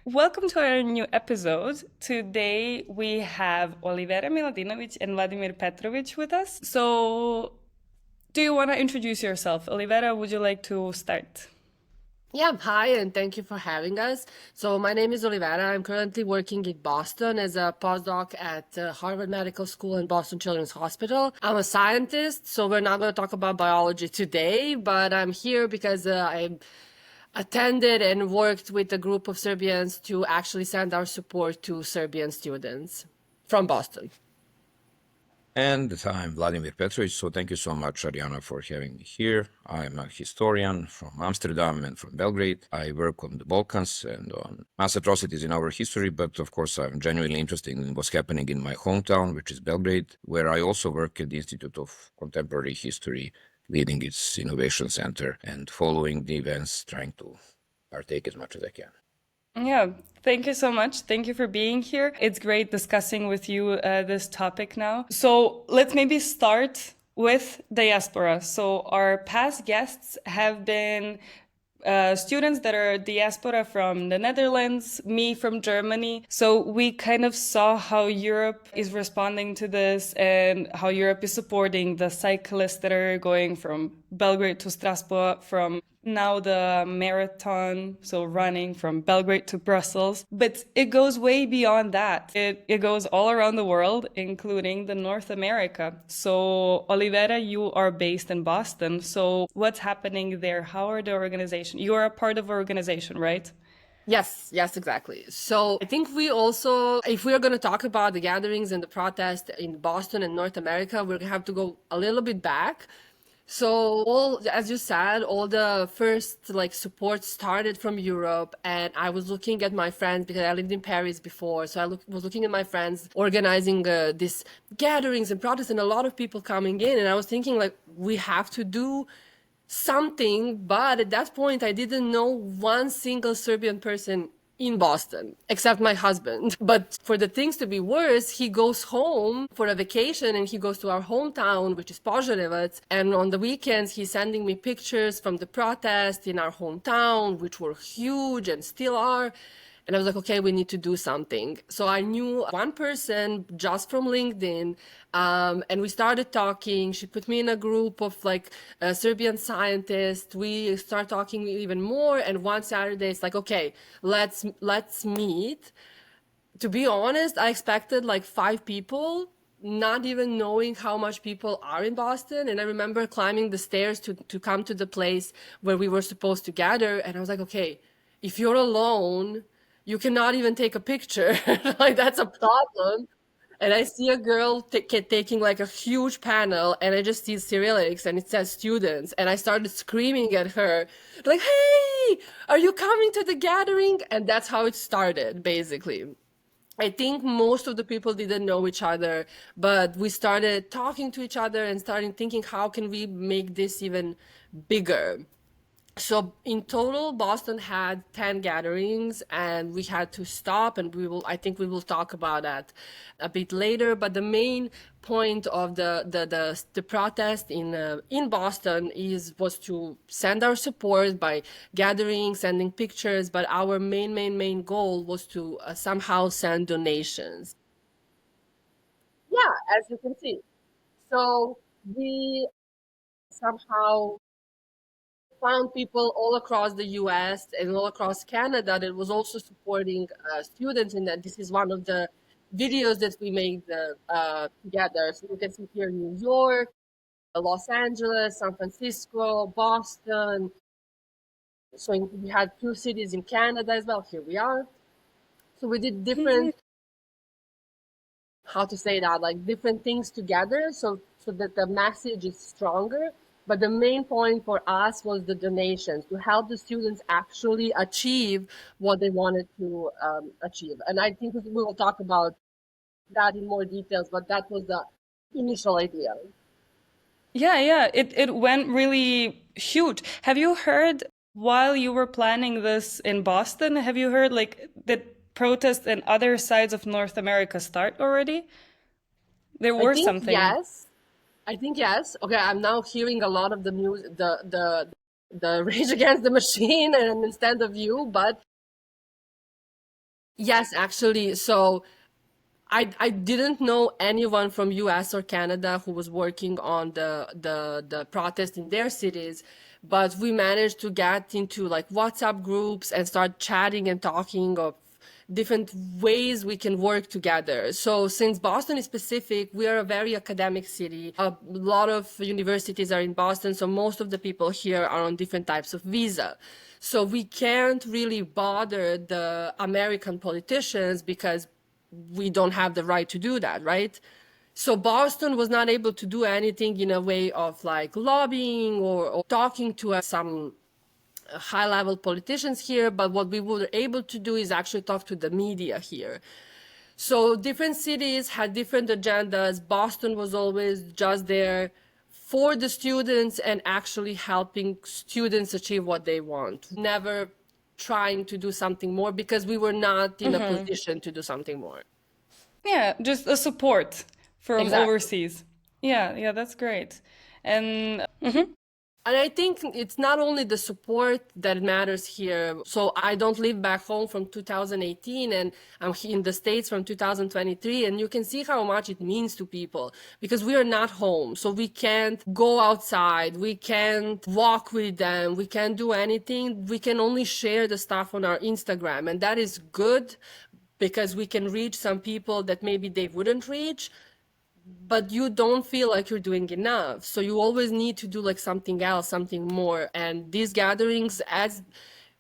Welcome to our new episode. Today we have Olivera Miladinović and Vladimir Petrović with us. So, do you want to introduce yourself? Olivera, would you like to start? Yeah, hi, and thank you for having us. So, my name is Olivera. I'm currently working in Boston as a postdoc at Harvard Medical School and Boston Children's Hospital. I'm a scientist, so we're not going to talk about biology today, but I'm here because I attended and worked with a group of Serbians to actually send our support to Serbian students from Boston. And I'm Vladimir Petrović, so thank you so much, Ariana, for having me here. I'm a historian from Amsterdam and from Belgrade. I work on the Balkans and on mass atrocities in our history, but of course, I'm genuinely interested in what's happening in my hometown, which is Belgrade, where I also work at the Institute of Contemporary History, leading its innovation center and following the events, trying to partake as much as I can. Yeah, thank you so much. Thank you for being here. It's great discussing with you this topic now. So, let's maybe start with diaspora. So, our past guests have been students that are diaspora from the Netherlands, me from Germany. So we kind of saw how Europe is responding to this and how Europe is supporting the cyclists that are going from Belgrade to Strasbourg, from now the marathon, so running from Belgrade to Brussels. But it goes way beyond that. It goes all around the world, including the North America. So, Olivera, you are based in Boston. So, what's happening there? How are the organization? You are a part of an organization, right? Yes, exactly. So I think we also, if we are going to talk about the gatherings and the protest in Boston and North America, we're going to have to go a little bit back. So all, as you said, all the first like support started from Europe, and I was looking at my friends because I lived in Paris before. So was looking at my friends organizing these gatherings and protests, and a lot of people coming in, and I was thinking like we have to do something, but at that point I didn't know one single Serbian person in Boston, except my husband. But for the things to be worse, he goes home for a vacation and he goes to our hometown, which is Požarevac. And on the weekends, he's sending me pictures from the protest in our hometown, which were huge and still are. And I was like, okay, we need to do something. So I knew one person just from LinkedIn, and we started talking. She put me in a group of like Serbian scientists. We start talking even more. And one Saturday, it's like, okay, let's meet. To be honest, I expected like 5 people, not even knowing how much people are in Boston. And I remember climbing the stairs to come to the place where we were supposed to gather. And I was like, okay, if you're alone, you cannot even take a picture. Like, that's a problem. And I see a girl taking like a huge panel, and I just see Cyrillics and it says students. And I started screaming at her, like, hey, are you coming to the gathering? And that's how it started, basically. I think most of the people didn't know each other, but we started talking to each other and starting thinking, how can we make this even bigger? So in total, Boston had 10 gatherings, and we had to stop, and I think we will talk about that a bit later. But the main point of the protest in Boston was to send our support by gathering, sending pictures, but our main goal was to somehow send donations. Yeah, as you can see. So we somehow found people all across the US and all across Canada that was also supporting students in that. This is one of the videos that we made together. So you can see here New York, Los Angeles, San Francisco, Boston. So we had 2 cities in Canada as well. Here we are. So we did different, how to say that, like different things together, so that the message is stronger. But the main point for us was the donations to help the students actually achieve what they wanted to achieve. And I think we will talk about that in more details, but that was the initial idea. Yeah. It went really huge. Have you heard while you were planning this in Boston, have you heard like that protests in other sides of North America start already? There I were think something. yes. I think yes. Okay, I'm now hearing a lot of the music, the Rage Against the Machine, and instead of you, but Yes, actually. So I didn't know anyone from US or Canada who was working on the protest in their cities, but we managed to get into like WhatsApp groups and start chatting and talking of different ways we can work together. So since Boston is specific, we are a very academic city. A lot of universities are in Boston, so most of the people here are on different types of visa. So we can't really bother the American politicians because we don't have the right to do that, right? So Boston was not able to do anything in a way of like lobbying or talking to some high level politicians here. But what we were able to do is actually talk to the media here. So different cities had different agendas. Boston was always just there for the students and actually helping students achieve what they want. Never trying to do something more because we were not in a position to do something more. Yeah, just a support from Exactly. overseas. Yeah, that's great. And And I think it's not only the support that matters here. So I don't live back home from 2018 and I'm in the States from 2023. And you can see how much it means to people because we are not home. So we can't go outside. We can't walk with them. We can't do anything. We can only share the stuff on our Instagram. And that is good because we can reach some people that maybe they wouldn't reach, but you don't feel like you're doing enough. So you always need to do like something else, something more. And these gatherings, as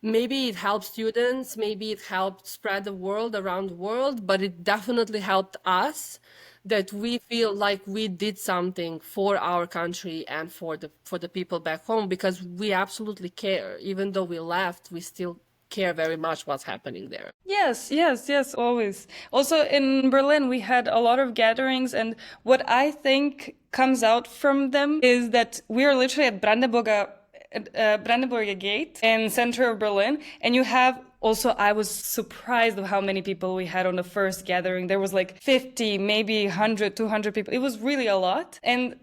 maybe it helps students, maybe it helped spread the word around the world, but it definitely helped us that we feel like we did something for our country and for the people back home because we absolutely care. Even though we left, we still care very much what's happening there. yes, always. Also in Berlin, we had a lot of gatherings, and what I think comes out from them is that we are literally at Brandenburger Gate in center of Berlin, and you have also, I was surprised of how many people we had on the first gathering. There was like 50, maybe 100, 200 people. It was really a lot. And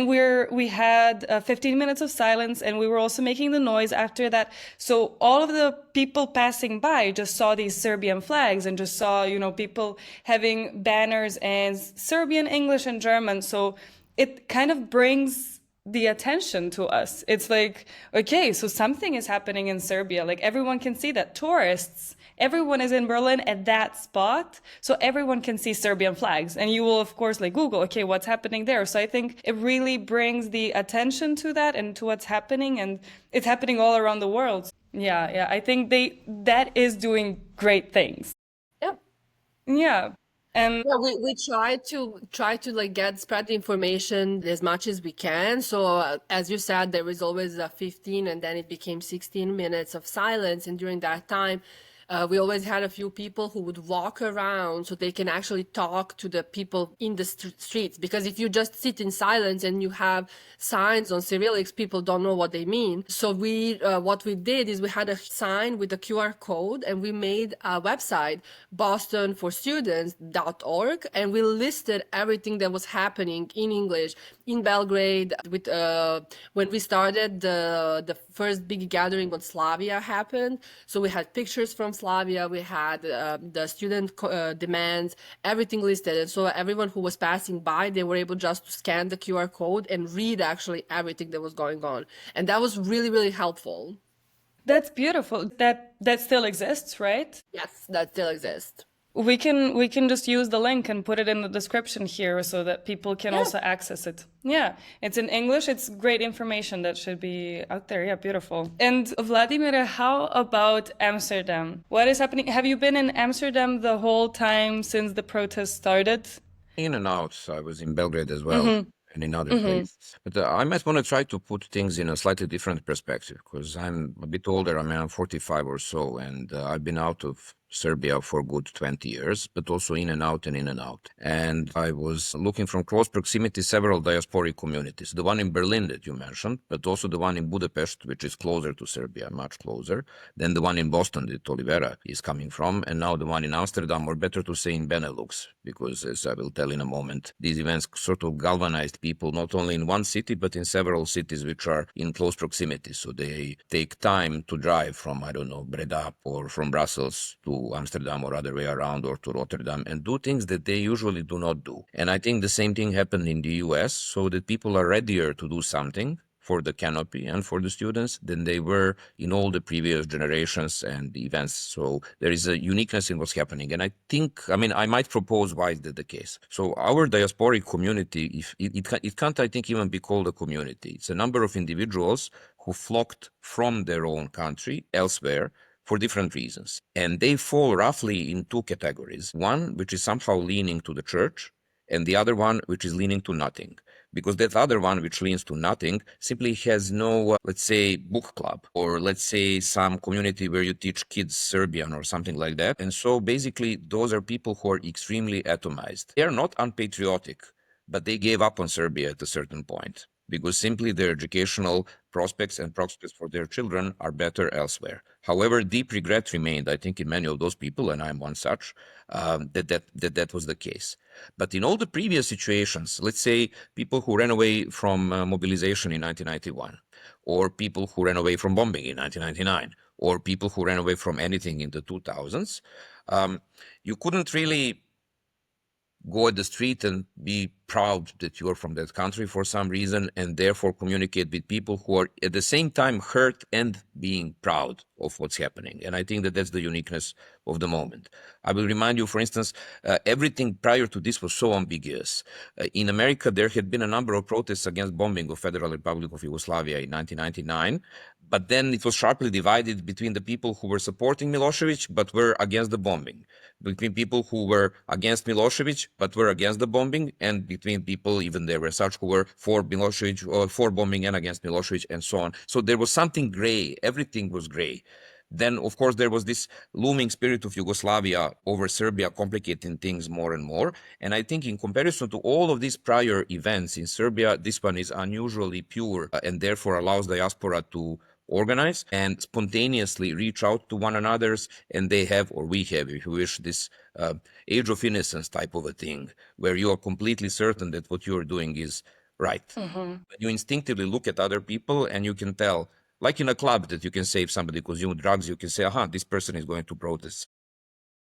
we had 15 minutes of silence, and we were also making the noise after that. So all of the people passing by just saw these Serbian flags and just saw, people having banners in Serbian, English, and German. So it kind of brings the attention to us. It's like, okay, so something is happening in Serbia. Like everyone can see that. Tourists, everyone is in Berlin at that spot. So everyone can see Serbian flags. And you will, of course, like Google, okay, what's happening there? So I think it really brings the attention to that and to what's happening. And it's happening all around the world. Yeah. I think that is doing great things. Yep. Yeah. And Yeah, we try to like spread the information as much as we can. So as you said, there was always a 15 and then it became 16 minutes of silence. And during that time, we always had a few people who would walk around so they can actually talk to the people in the streets. Because if you just sit in silence and you have signs on Cyrillic, people don't know what they mean. So what we did is we had a sign with a QR code and we made a website, bostonforstudents.org, and we listed everything that was happening in English in Belgrade. With when we started, the first big gathering on Slavia happened. So we had pictures from Slavia, we had the student demands, everything listed. And so everyone who was passing by, they were able just to scan the QR code and read actually everything that was going on. And that was really, really helpful. that's beautiful. That still exists, right? Yes, that still exists. We can just use the link and put it in the description here so that people can Yeah. also access it. Yeah, it's in English. It's great information that should be out there. Yeah, beautiful. And Vladimir, how about Amsterdam? What is happening? Have you been in Amsterdam the whole time since the protest started? In and out. I was in Belgrade as well and in other places. But I might want to try to put things in a slightly different perspective because I'm a bit older. I mean, I'm 45 or so, and I've been out of Serbia for good 20 years, but also in and out and in and out. And I was looking from close proximity several diasporic communities. The one in Berlin that you mentioned, but also the one in Budapest, which is closer to Serbia, much closer, than the one in Boston that Olivera is coming from, and now the one in Amsterdam, or better to say in Benelux, because as I will tell in a moment, these events sort of galvanized people not only in one city, but in several cities which are in close proximity. So they take time to drive from, I don't know, Breda or from Brussels to to Amsterdam or other way around, or to Rotterdam, and do things that they usually do not do. And I think the same thing happened in the US, so that people are readier to do something for the canopy and for the students than they were in all the previous generations and events. So there is a uniqueness in what's happening. And I think, I mean, I might propose why is that the case. So our diasporic community, if it can't, I think, even be called a community. It's a number of individuals who flocked from their own country elsewhere for different reasons. And they fall roughly in two categories. One, which is somehow leaning to the church, and the other one, which is leaning to nothing. Because that other one, which leans to nothing, simply has no, let's say, book club, or let's say some community where you teach kids Serbian or something like that. And so basically, those are people who are extremely atomized. They are not unpatriotic, but they gave up on Serbia at a certain point, because simply their educational prospects and prospects for their children are better elsewhere. However, deep regret remained, I think, in many of those people, and I'm one such, that was the case. But in all the previous situations, let's say people who ran away from mobilization in 1991, or people who ran away from bombing in 1999, or people who ran away from anything in the 2000s, you couldn't really go at the street and be proud that you are from that country for some reason, and therefore communicate with people who are at the same time hurt and being proud of what's happening. And I think that that's the uniqueness of the moment. I will remind you, for instance, everything prior to this was so ambiguous. In America, there had been a number of protests against bombing of Federal Republic of Yugoslavia in 1999, but then it was sharply divided between the people who were supporting Milosevic but were against the bombing, between people who were against Milosevic but were against the bombing, and between people, even there were such who were for Milosevic or for bombing and against Milosevic, and so on. So there was something gray. Everything was gray. Then, of course, there was this looming spirit of Yugoslavia over Serbia, complicating things more and more. And I think in comparison to all of these prior events in Serbia, this one is unusually pure, and therefore allows diaspora to organize and spontaneously reach out to one another's, and they have, or we have, if you wish, this age of innocence type of a thing, where you are completely certain that what you are doing is right. You instinctively look at other people and you can tell, like in a club, that you can say if somebody consumed drugs, you can say, aha, this person is going to protest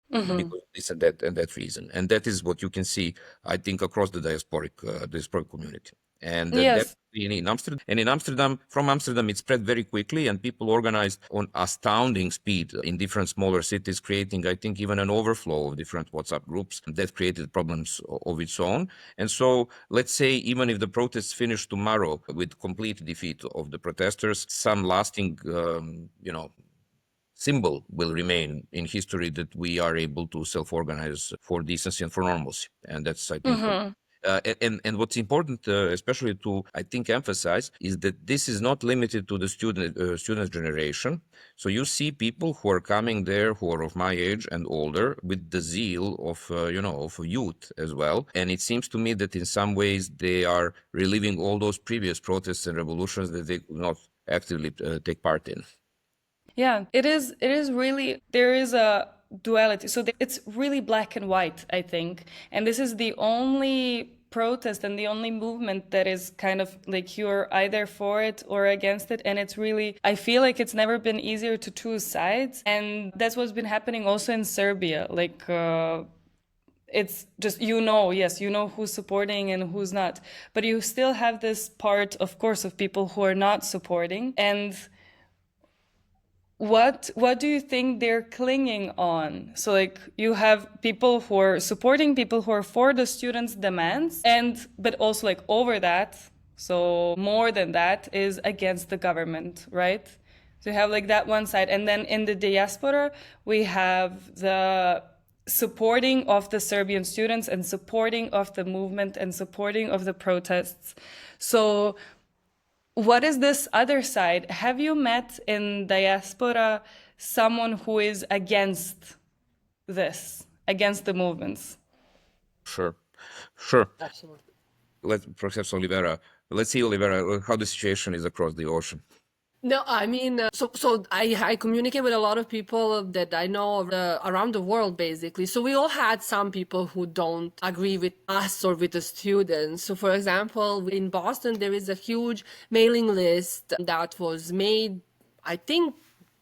because of this and that reason. And that is what you can see, I think, across the diasporic community. And Yes. in Amsterdam, and in Amsterdam, from Amsterdam, it spread very quickly, and people organized on astounding speed in different smaller cities, creating, I think, even an overflow of different WhatsApp groups that created problems of its own. And so, let's say, even if the protests finish tomorrow with complete defeat of the protesters, some lasting, symbol will remain in history that we are able to self-organize for decency and for normalcy. And that's, I think, and what's important, especially to, I think, emphasize, is that this is not limited to the student generation. So you see people who are coming there who are of my age and older, with the zeal of of youth as well. And it seems to me that in some ways they are reliving all those previous protests and revolutions that they could not actively take part in. Yeah, it is really, there is a duality. So it's really black and white, I think. And this is the only protest and the only movement that is kind of like you're either for it or against it. And it's really, I feel like it's never been easier to choose sides. And that's what's been happening also in Serbia. Like, it's just, yes, who's supporting and who's not. But you still have this part, of course, of people who are not supporting. And what do you think they're clinging on? So like you have people who are supporting, people who are for the students' demands, but also like over that, so more than that, is against the government, right? So you have like that one side. And then in the diaspora, we have the supporting of the Serbian students and supporting of the movement and supporting of the protests. So what is this other side? Have you met in diaspora someone who is against this, against the movements? Sure. Absolutely. Perhaps Olivera. Let's see, Olivera, how the situation is across the ocean. No, I mean, so I communicate with a lot of people that I know around the world, basically. So we all had some people who don't agree with us or with the students. So, for example, in Boston, there is a huge mailing list that was made, I think,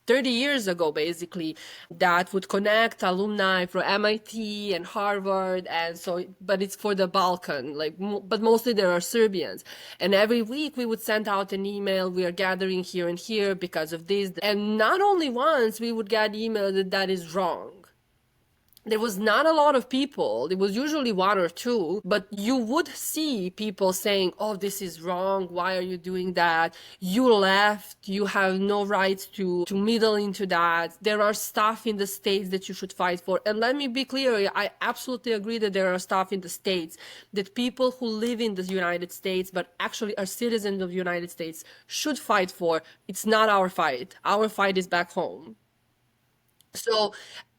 30 years ago, basically, that would connect alumni from MIT and Harvard. And so, but it's for the Balkan, like, but mostly there are Serbians. And every week we would send out an email, we are gathering here and here because of this. And not only once, we would get email that is wrong. There was not a lot of people. It was usually one or two, but you would see people saying, oh, this is wrong. Why are you doing that? You left. You have no right to meddle into that. There are stuff in the States that you should fight for. And let me be clear. I absolutely agree that there are stuff in the States that people who live in the United States, but actually are citizens of the United States, should fight for. It's not our fight. Our fight is back home. So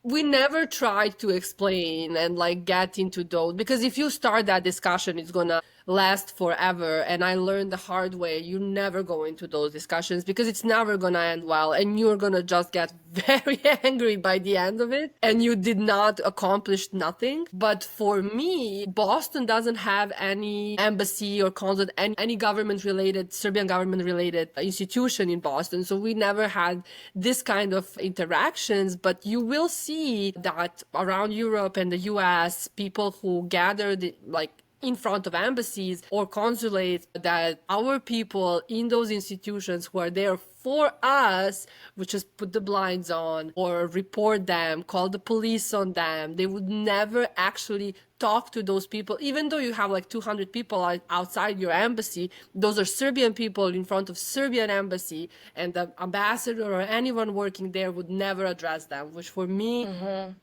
we never tried to explain and like get into those, because if you start that discussion, it's gonna last forever. And I learned the hard way, you never go into those discussions because it's never gonna end well, and you're gonna just get very angry by the end of it, and you did not accomplish nothing. But for me, Boston doesn't have any embassy or consulate, any government related, Serbian government related institution in Boston, so we never had this kind of interactions. But you will see that around Europe and the US, people who gathered like in front of embassies or consulates, that our people in those institutions who are there for us would just put the blinds on or report them, call the police on them. They would never actually talk to those people, even though you have like 200 people outside your embassy. Those are Serbian people in front of Serbian embassy, and the ambassador or anyone working there would never address them, which for me,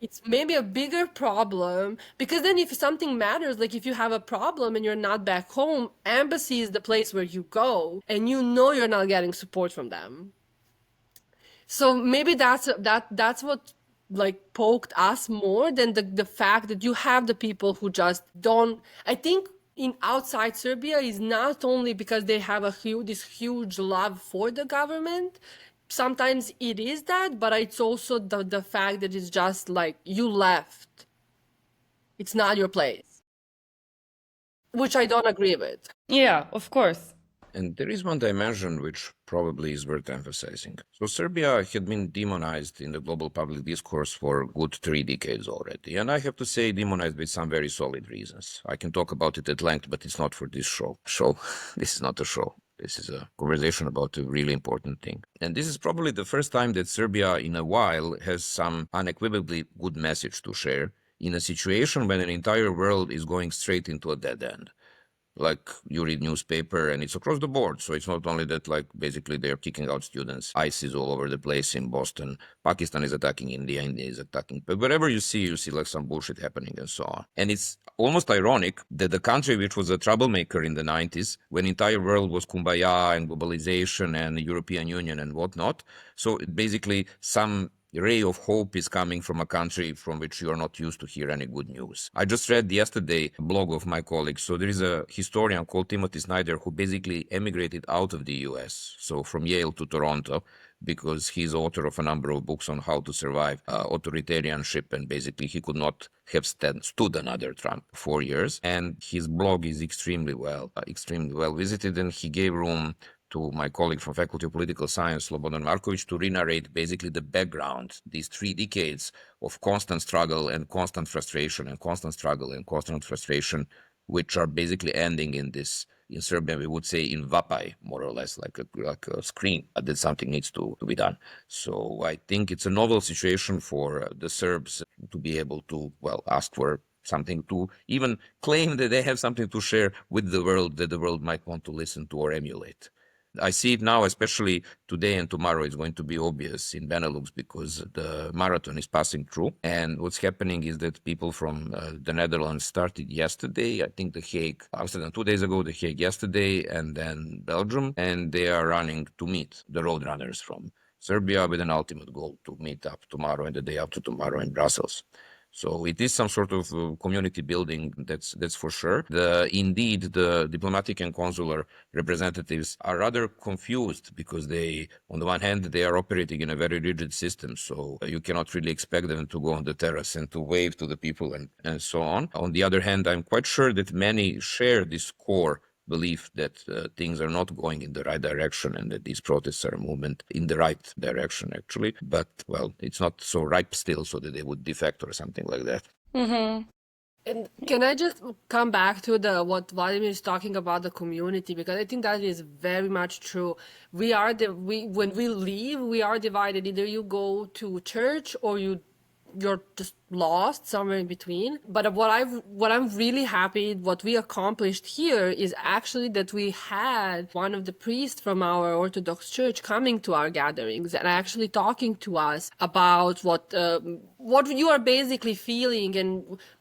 it's maybe a bigger problem, because then if something matters, like if you have a problem and you're not back home, embassy is the place where you go, and you know you're not getting support from them. So maybe that's what like poked us more than the fact that you have the people who just don't. I think in outside Serbia is not only because they have this huge love for the government. Sometimes it is that, but it's also the fact that it's just like you left. It's not your place, which I don't agree with. Yeah, of course. And there is one dimension which probably is worth emphasizing. So Serbia had been demonized in the global public discourse for a good 3 decades already. And I have to say demonized with some very solid reasons. I can talk about it at length, but it's not for this show. This is not a show. This is a conversation about a really important thing. And this is probably the first time that Serbia in a while has some unequivocally good message to share in a situation when an entire world is going straight into a dead end. Like you read newspaper and it's across the board. So it's not only that like basically they're kicking out students. ICE is all over the place in Boston. Pakistan is attacking India. India is attacking. But wherever you see like some bullshit happening and so on. And it's almost ironic that the country which was a troublemaker in the 90s, when the entire world was kumbaya and globalization and the European Union and whatnot. So basically some ray of hope is coming from a country from which you are not used to hear any good news. I just read yesterday a blog of my colleagues. So there is a historian called Timothy Snyder who basically emigrated out of the US, so from Yale to Toronto, because he's author of a number of books on how to survive authoritarianship, and basically he could not have stood another Trump for 4 years. And his blog is extremely well visited, and he gave room to my colleague from Faculty of Political Science, Slobodan Marković, to re-narrate basically the background, these 3 decades of constant struggle and constant frustration and constant struggle and constant frustration, which are basically ending in this, in Serbian, we would say in vapaj, more or less, like a scream that something needs to be done. So I think it's a novel situation for the Serbs to be able to, well, ask for something, to even claim that they have something to share with the world that the world might want to listen to or emulate. I see it now, especially today and tomorrow, it's going to be obvious in Benelux because the marathon is passing through. And what's happening is that people from the Netherlands started yesterday, I think The Hague, Amsterdam 2 days ago, The Hague yesterday, and then Belgium. And they are running to meet the road runners from Serbia with an ultimate goal to meet up tomorrow and the day after tomorrow in Brussels. So it is some sort of community building, that's for sure. Indeed, the diplomatic and consular representatives are rather confused because they, on the one hand, they are operating in a very rigid system. So you cannot really expect them to go on the terrace and to wave to the people and so on. On the other hand, I'm quite sure that many share this core belief that things are not going in the right direction and that these protests are a movement in the right direction, actually. But, well, it's not so ripe still so that they would defect or something like that. Mm-hmm. And can I just come back to what Vladimir is talking about, the community, because I think that is very much true. When we leave, we are divided. Either you go to church or you're just lost somewhere in between. But what I'm really happy what we accomplished here is actually that we had one of the priests from our Orthodox church coming to our gatherings and actually talking to us about what you are basically feeling. And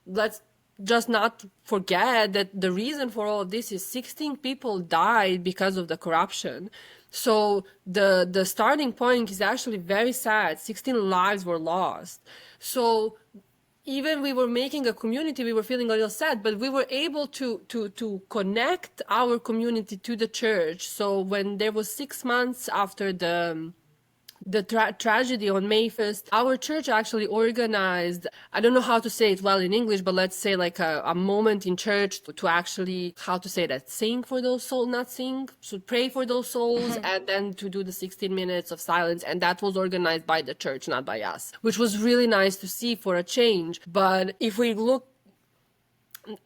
let's just not forget that the reason for all of this is 16 people died because of the corruption. So the starting point is actually very sad. 16 lives were lost. So even we were making a community, we were feeling a little sad, but we were able to connect our community to the church. So when there was 6 months after the tragedy on May 1st, our church actually organized, I don't know how to say it well in English, but let's say like a moment in church to actually, how to say that, sing for those souls, not sing, so pray for those souls, and then to do the 16 minutes of silence. And that was organized by the church, not by us, which was really nice to see for a change. But if we look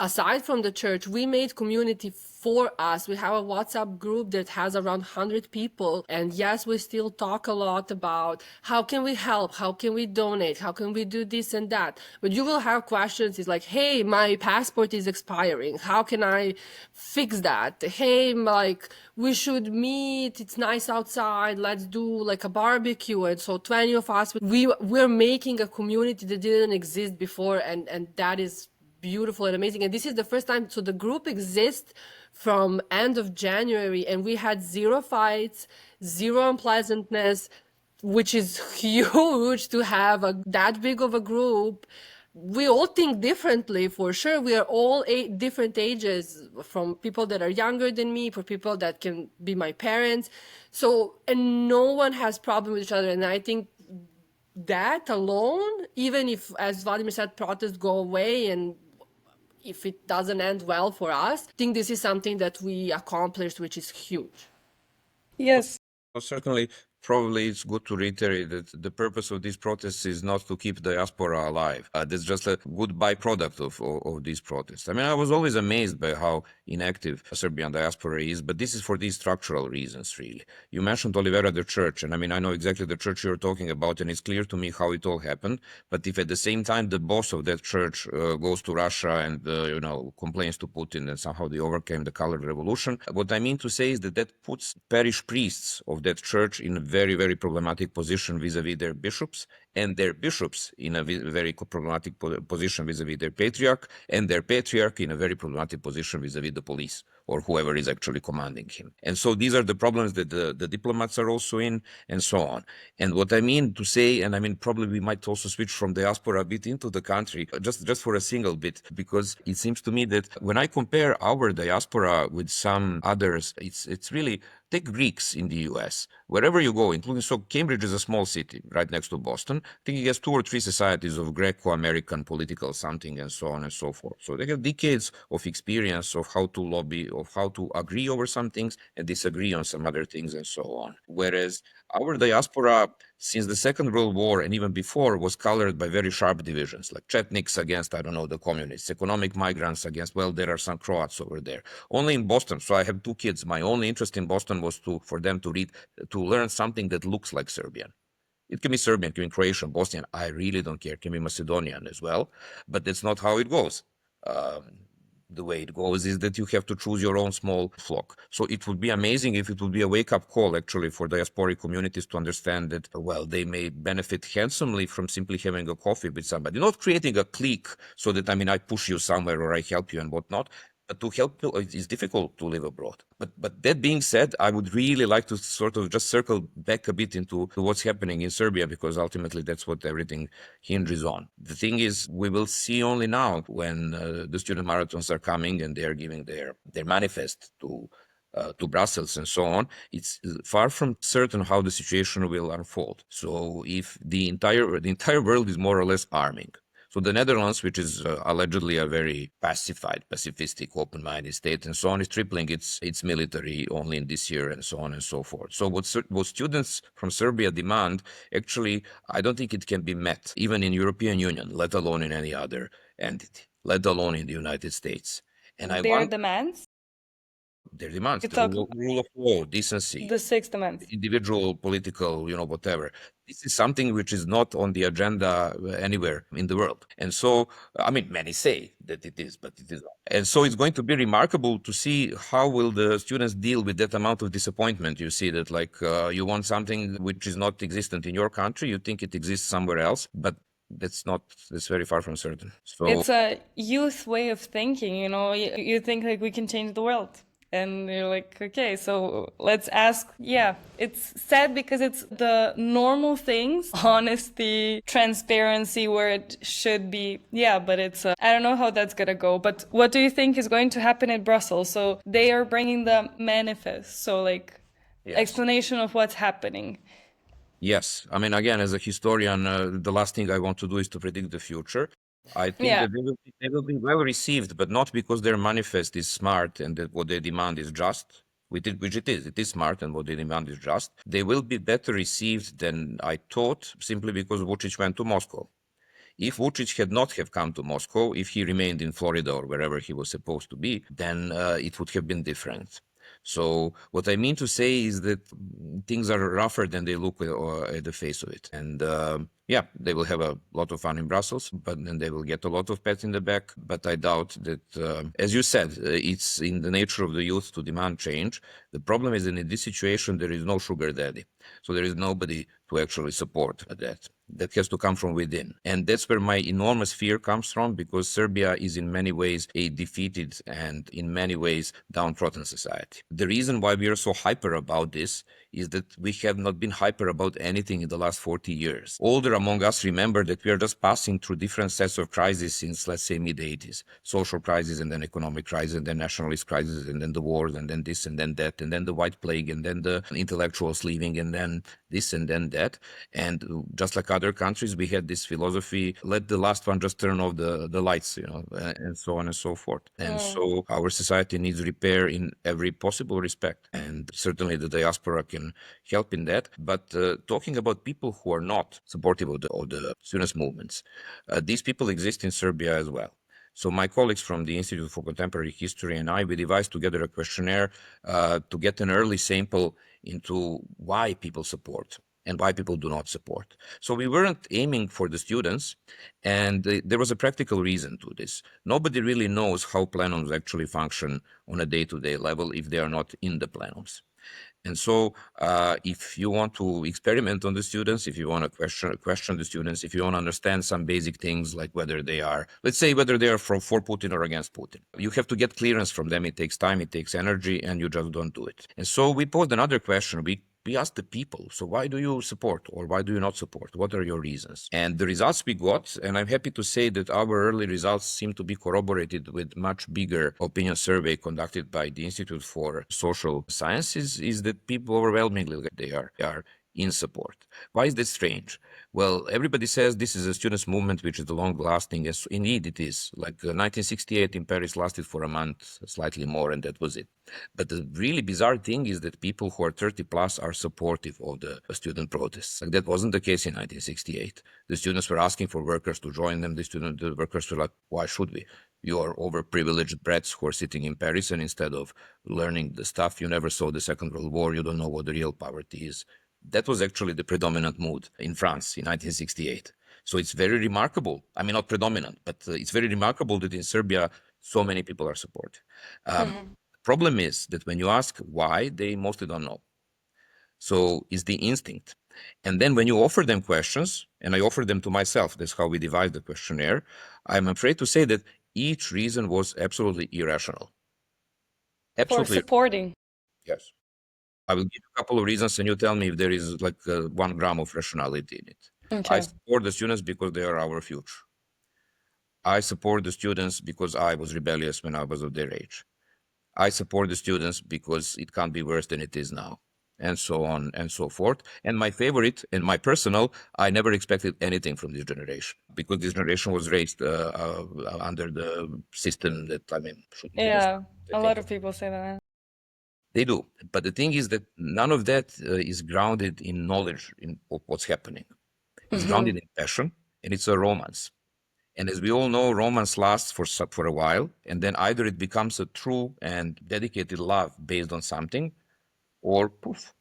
aside from the church, we made community for us. We have a WhatsApp group that has around 100 people. And yes, we still talk a lot about how can we help? How can we donate? How can we do this and that? But you will have questions. It's like, hey, my passport is expiring. How can I fix that? Hey, like, we should meet. It's nice outside. Let's do like a barbecue. And so 20 of us, we're making a community that didn't exist before. And that is beautiful and amazing. And this is the first time. So the group exists from end of January, and we had 0 fights, 0 unpleasantness, which is huge to have that big of a group. We all think differently, for sure. We are all different ages, from people that are younger than me, for people that can be my parents. So, and no one has problem with each other. And I think that alone, even if, as Vladimir said, protests go away and if it doesn't end well for us, I think this is something that we accomplished, which is huge. Yes. Well, certainly, probably it's good to reiterate that the purpose of these protests is not to keep diaspora alive. That's just a good byproduct of these protests. I mean, I was always amazed by how inactive Serbian diaspora is, but this is for these structural reasons, really. You mentioned Olivera, the church, and I mean, I know exactly the church you're talking about, and it's clear to me how it all happened. But if at the same time the boss of that church goes to Russia and, complains to Putin and somehow they overcame the colored revolution, what I mean to say is that puts parish priests of that church in a very, very problematic position vis-a-vis their bishops, and their bishops in a very problematic position vis-a-vis their patriarch, and their patriarch in a very problematic position vis-a-vis the police or whoever is actually commanding him. And so these are the problems that the diplomats are also in, and so on. And what I mean to say, and I mean probably we might also switch from diaspora a bit into the country, just for a single bit, because it seems to me that when I compare our diaspora with some others, it's really, take Greeks in the US. Wherever you go, including, so Cambridge is a small city right next to Boston. I think it has 2 or 3 societies of Greco-American political something and so on and so forth. So they have decades of experience of how to lobby, of how to agree over some things and disagree on some other things and so on. Whereas our diaspora, since the Second World War and even before, was colored by very sharp divisions, like Chetniks against, I don't know, the communists, economic migrants against, well, there are some Croats over there. Only in Boston, so I have 2 kids. My only interest in Boston was for them to learn something that looks like Serbian. It can be Serbian, it can be Croatian, Bosnian. I really don't care. It can be Macedonian as well, but that's not how it goes. The way it goes is that you have to choose your own small flock. So it would be amazing if it would be a wake-up call, actually, for diasporic communities to understand that, well, they may benefit handsomely from simply having a coffee with somebody, not creating a clique so that, I mean, I push you somewhere or I help you and whatnot. But to help you, it's difficult to live abroad. But that being said, I would really like to sort of just circle back a bit into what's happening in Serbia, because ultimately that's what everything hinges on. The thing is, we will see only now when the student marathons are coming and they are giving their manifest to Brussels and so on. It's far from certain how the situation will unfold. So if the entire world is more or less arming, So the Netherlands, which is allegedly a very pacified, pacifistic, open-minded state and so on, is tripling its military only in this year and so on and so forth. So what students from Serbia demand, actually, I don't think it can be met, even in European Union, let alone in any other entity, let alone in the United States. And I Their want demands? their demands, You the talk rule of law, decency, the six demands. individual political, whatever. This is something which is not on the agenda anywhere in the world. And so, I mean, many say that it is, but it is not. And so it's going to be remarkable to see how will the students deal with that amount of disappointment. You see that like you want something which is not existent in your country, you think it exists somewhere else, but that's very far from certain. So It's a youth way of thinking, you think like we can change the world. And you're like, okay, so let's ask. Yeah, it's sad because it's the normal things, honesty, transparency, where it should be. Yeah, but I don't know how that's gonna go. But what do you think is going to happen in Brussels? So they are bringing the manifest. So like, yes. explanation of what's happening. Yes. I mean, again, as a historian, the last thing I want to do is to predict the future. I think Yeah. that they will be well received, but not because their manifest is smart and that what they demand is just, which it is. It is smart and what they demand is just. They will be better received than I thought, simply because Vučić went to Moscow. If Vučić had not have come to Moscow, if he remained in Florida or wherever he was supposed to be, then it would have been different. So what I mean to say is that things are rougher than they look at the face of it. And yeah, they will have a lot of fun in Brussels, but then they will get a lot of pats in the back. But I doubt that, as you said, it's in the nature of the youth to demand change. The problem is that in this situation, there is no sugar daddy. So there is nobody to actually support that. That has to come from within. And that's where my enormous fear comes from, because Serbia is in many ways a defeated and in many ways downtrodden society. The reason why we are so hyper about this is that we have not been hyper about anything in the last 40 years. Older among us remember that we are just passing through different sets of crises since, let's say, mid-80s. Social crisis, and then economic crisis, and then nationalist crisis, and then the wars, and then this, and then that, and then the white plague, and then the intellectuals leaving, and then this, and then that. And just like other countries, we had this philosophy, let the last one just turn off the lights, and so on and so forth. And so our society needs repair in every possible respect. And certainly the diaspora can help in that. But talking about people who are not supportive of the students' movements, these people exist in Serbia as well. So my colleagues from the Institute for Contemporary History and we devised together a questionnaire to get an early sample into why people support and why people do not support. So we weren't aiming for the students, and there was a practical reason to this. Nobody really knows how plenums actually function on a day-to-day level if they are not in the plenums. And so if you want to experiment on the students, if you want to question the students, if you want to understand some basic things like whether they are, let's say, whether they are for Putin or against Putin, you have to get clearance from them. It takes time, it takes energy, and you just don't do it. And so we posed another question. We asked the people, so why do you support or why do you not support? What are your reasons? And the results we got, and I'm happy to say that our early results seem to be corroborated with much bigger opinion survey conducted by the Institute for Social Sciences, is that people overwhelmingly, they are in support. Why is that strange? Well, everybody says this is a students' movement which is long-lasting. Yes, indeed it is. Like 1968 in Paris lasted for a month, slightly more, and that was it. But the really bizarre thing is that people who are 30 plus are supportive of the student protests. Like that wasn't the case in 1968. The students were asking for workers to join them. The workers were like, why should we? You are overprivileged brats who are sitting in Paris, and instead of learning the stuff, you never saw the Second World War, you don't know what the real poverty is. That was actually the predominant mood in France in 1968. So it's very remarkable. I mean, not predominant, but it's very remarkable that in Serbia, so many people are supportive. Problem is that when you ask why, they mostly don't know. So it's the instinct. And then when you offer them questions, and I offer them to myself, that's how we devised the questionnaire, I'm afraid to say that each reason was absolutely irrational. Absolutely. For supporting. Yes. I will give you a couple of reasons, and you tell me if there is like 1 gram of rationality in it. Okay. I support the students because they are our future. I support the students because I was rebellious when I was of their age. I support the students because it can't be worse than it is now. and so on and so forth. And my favorite and my personal, I never expected anything from this generation because this generation was raised under the system that, I mean, should give us Yeah, the a thing. lot of people say that. They do. But the thing is that none of that is grounded in knowledge of what's happening. It's grounded in passion, and it's a romance. And as we all know, romance lasts for a while, and then either it becomes a true and dedicated love based on something, or poof,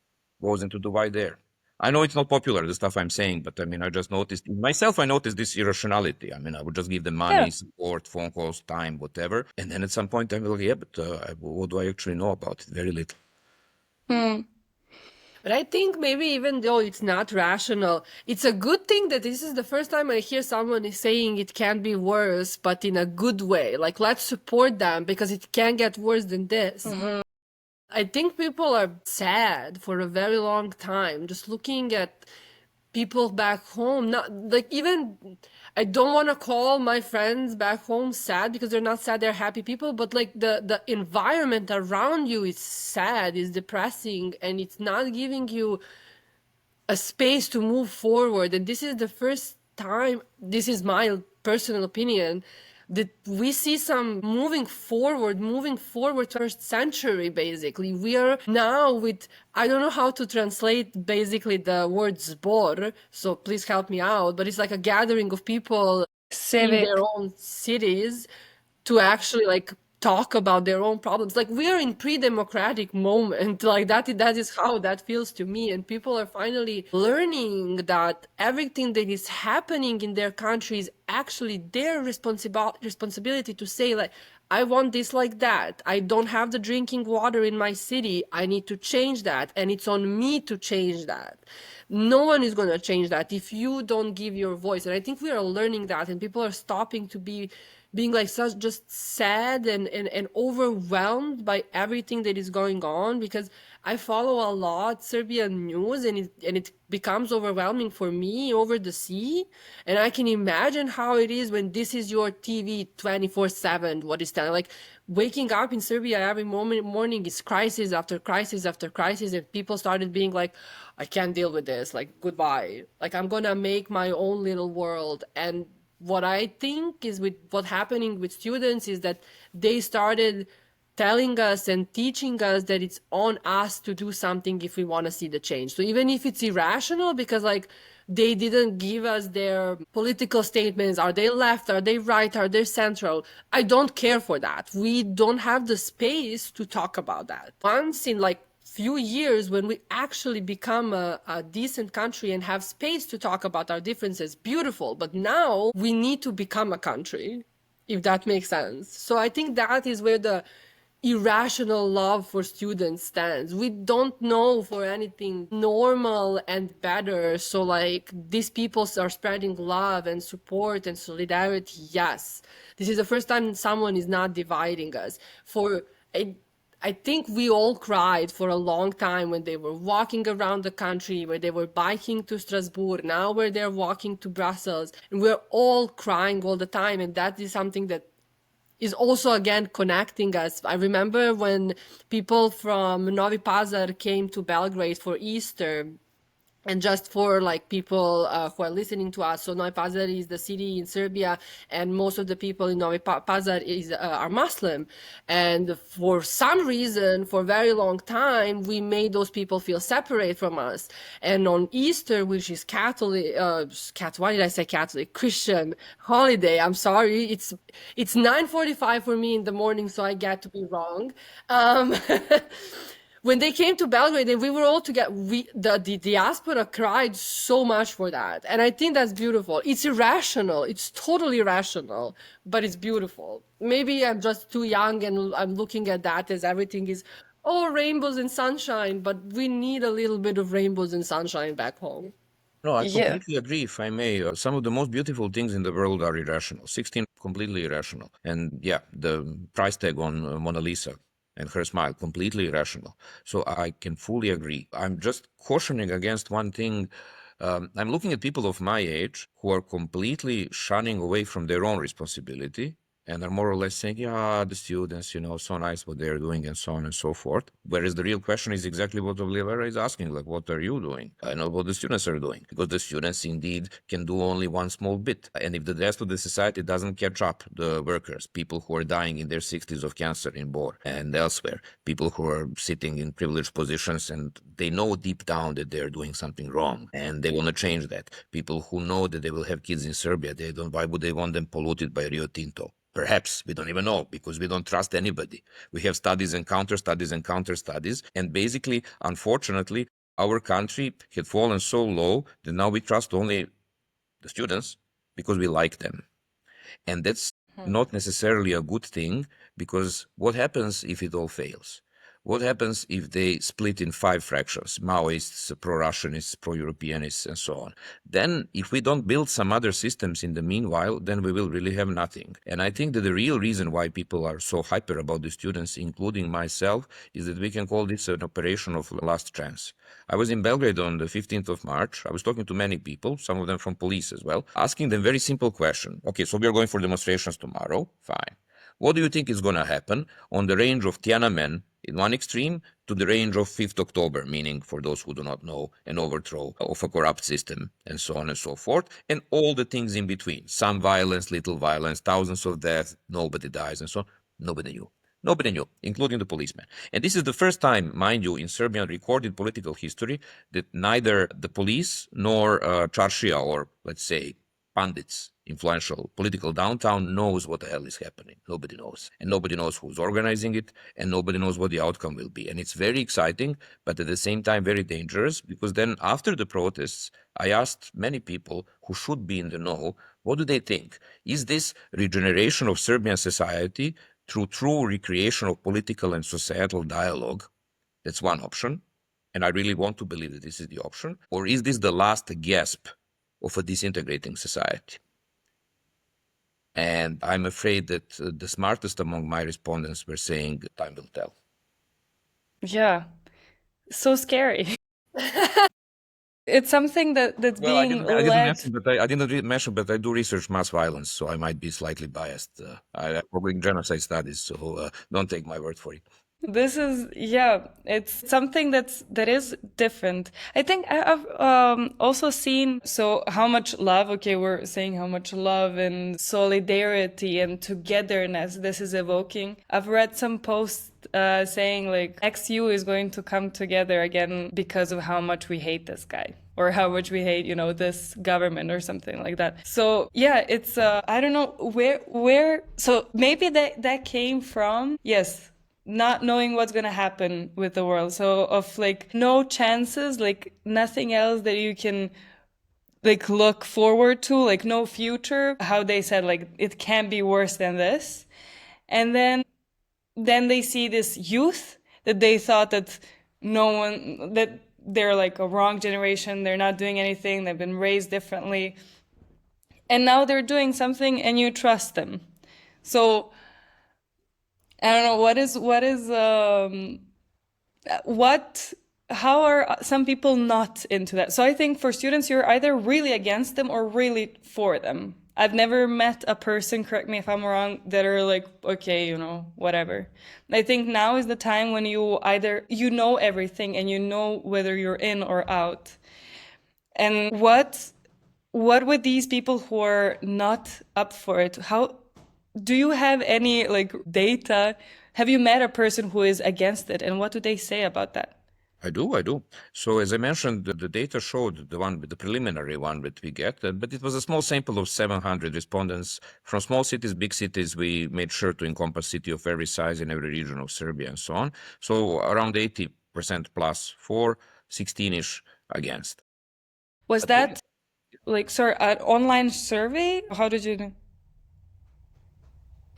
goes into the void air. I know it's not popular, the stuff I'm saying, but I mean, I just noticed myself, I noticed this irrationality. I mean, I would just give them money, Yeah. support, phone calls, time, whatever. And then at some point, I'm like, yeah, but what do I actually know about it? Very little. But I think maybe even though it's not rational, it's a good thing that this is the first time I hear someone is saying it can be worse, but in a good way. Like, let's support them because it can get worse than this. I think people are sad for a very long time, just looking at people back home. Not like even I don't want to call my friends back home sad because they're not sad, they're happy people, but like the environment around you is sad, is depressing, and it's not giving you a space to move forward. And this is the first time, this is my personal opinion, that we see some moving forward to first century, basically. We are now with, I don't know how to translate basically the word zbor, so please help me out, but it's like a gathering of people in Civic. their own cities to actually like talk about their own problems. Like, we are in pre-democratic moment. Like that is how that feels to me. And people are finally learning that everything that is happening in their country is actually their responsibility to say, like, I want this like that. I don't have the drinking water in my city. I need to change that. And it's on me to change that. No one is going to change that if you don't give your voice. And I think we are learning that, and people are stopping to being like such just sad and overwhelmed by everything that is going on, because I follow a lot Serbian news, and it becomes overwhelming for me over the sea. And I can imagine how it is when this is your TV 24/7, what is that? Like, waking up in Serbia every morning is crisis after crisis after crisis, and people started being like, I can't deal with this, like, goodbye. Like, I'm gonna make my own little world. And what I think is with what happening with students is that they started telling us and teaching us that it's on us to do something if we want to see the change. So even if it's irrational, because like they didn't give us their political statements, are they left, are they right, are they central? I don't care for that. We don't have the space to talk about that. Once in like few years, when we actually become a decent country and have space to talk about our differences, beautiful. But now we need to become a country, if that makes sense. So I think that is where the irrational love for students stands. We don't know for anything normal and better. So like, these people are spreading love and support and solidarity. Yes, this is the first time someone is not dividing us. I think we all cried for a long time when they were walking around the country, where they were biking to Strasbourg, now where they're walking to Brussels, and we're all crying all the time. And that is something that is also, again, connecting us. I remember when people from Novi Pazar came to Belgrade for Easter. And just for like people who are listening to us, so Novi Pazar is the city in Serbia, and most of the people in Novi Pazar are Muslim. And for some reason, for a very long time, we made those people feel separate from us. And on Easter, which is Catholic, why did I say Catholic? Christian holiday. I'm sorry. It's 9:45 for me in the morning, so I get to be wrong. When they came to Belgrade and we were all together, the diaspora cried so much for that. And I think that's beautiful. It's irrational. It's totally irrational, but it's beautiful. Maybe I'm just too young and I'm looking at that as everything is, oh, rainbows and sunshine, but we need a little bit of rainbows and sunshine back home. No, I Yeah. completely agree, if I may. Some of the most beautiful things in the world are irrational. 16, completely irrational. And yeah, the price tag on Mona Lisa and her smile, completely irrational. So I can fully agree. I'm just cautioning against one thing. I'm looking at people of my age who are completely shunning away from their own responsibility and are more or less saying, yeah, the students, so nice what they're doing and so on and so forth. Whereas the real question is exactly what Olivera is asking, like, what are you doing? I know what the students are doing, because the students indeed can do only one small bit. And if the rest of the society doesn't catch up, the workers, people who are dying in their 60s of cancer in Bor and elsewhere, people who are sitting in privileged positions and they know deep down that they're doing something wrong and they want to change that. People who know that they will have kids in Serbia, why would they want them polluted by Rio Tinto? Perhaps, we don't even know, because we don't trust anybody. We have studies and counter studies and counter studies. And basically, unfortunately, our country had fallen so low that now we trust only the students because we like them. And that's not necessarily a good thing, because what happens if it all fails? What happens if they split in 5 fractions, Maoists, pro-Russianists, pro-Europeanists, and so on? Then if we don't build some other systems in the meanwhile, then we will really have nothing. And I think that the real reason why people are so hyper about the students, including myself, is that we can call this an operation of last chance. I was in Belgrade on the 15th of March. I was talking to many people, some of them from police as well, asking them very simple question. Okay, so we are going for demonstrations tomorrow. Fine. What do you think is going to happen on the range of Tiananmen in one extreme to the range of 5th October, meaning, for those who do not know, an overthrow of a corrupt system, and so on and so forth, and all the things in between? Some violence, little violence, thousands of deaths, nobody dies, and so on. Nobody knew. Nobody knew, including the policemen. And this is the first time, mind you, in Serbian recorded political history that neither the police nor Charshia, or let's say pundits, influential political downtown, knows what the hell is happening. Nobody knows. And nobody knows who's organizing it, and nobody knows what the outcome will be. And it's very exciting, but at the same time very dangerous, because then after the protests, I asked many people who should be in the know, what do they think? Is this regeneration of Serbian society through true recreation of political and societal dialogue? That's one option. And I really want to believe that this is the option. Or is this the last gasp of a disintegrating society? And I'm afraid that the smartest among my respondents were saying, time will tell. Yeah, so scary. It's something that's Well, I being didn't led. mention, but I do research mass violence, so I might be slightly biased. I probably genocide studies, so don't take my word for it. This is, yeah, it's something that is different. I think I've also seen, so how much love, okay, we're saying how much love and solidarity and togetherness this is evoking. I've read some posts saying like XU is going to come together again because of how much we hate this guy, or how much we hate, this government or something like that. So yeah, it's I don't know where so maybe that came from, yes, not knowing what's going to happen with the world. So of like no chances, like nothing else that you can like look forward to, like no future, how they said like it can't be worse than this. And then they see this youth that they thought that that they're like a wrong generation, they're not doing anything, they've been raised differently, and now they're doing something and you trust them. So I don't know how are some people not into that? So I think for students, you're either really against them or really for them. I've never met a person, correct me if I'm wrong, that are like, okay, whatever. I think now is the time when you either, everything and you know whether you're in or out. And what would these people who are not up for it, do you have any like data? Have you met a person who is against it, and what do they say about that? I do. So as I mentioned, the data showed the preliminary one that we get, but it was a small sample of 700 respondents from small cities, big cities. We made sure to encompass city of every size in every region of Serbia and so on. So around 80% plus for, 16-ish against. Was that like, sorry, an online survey? How did you do?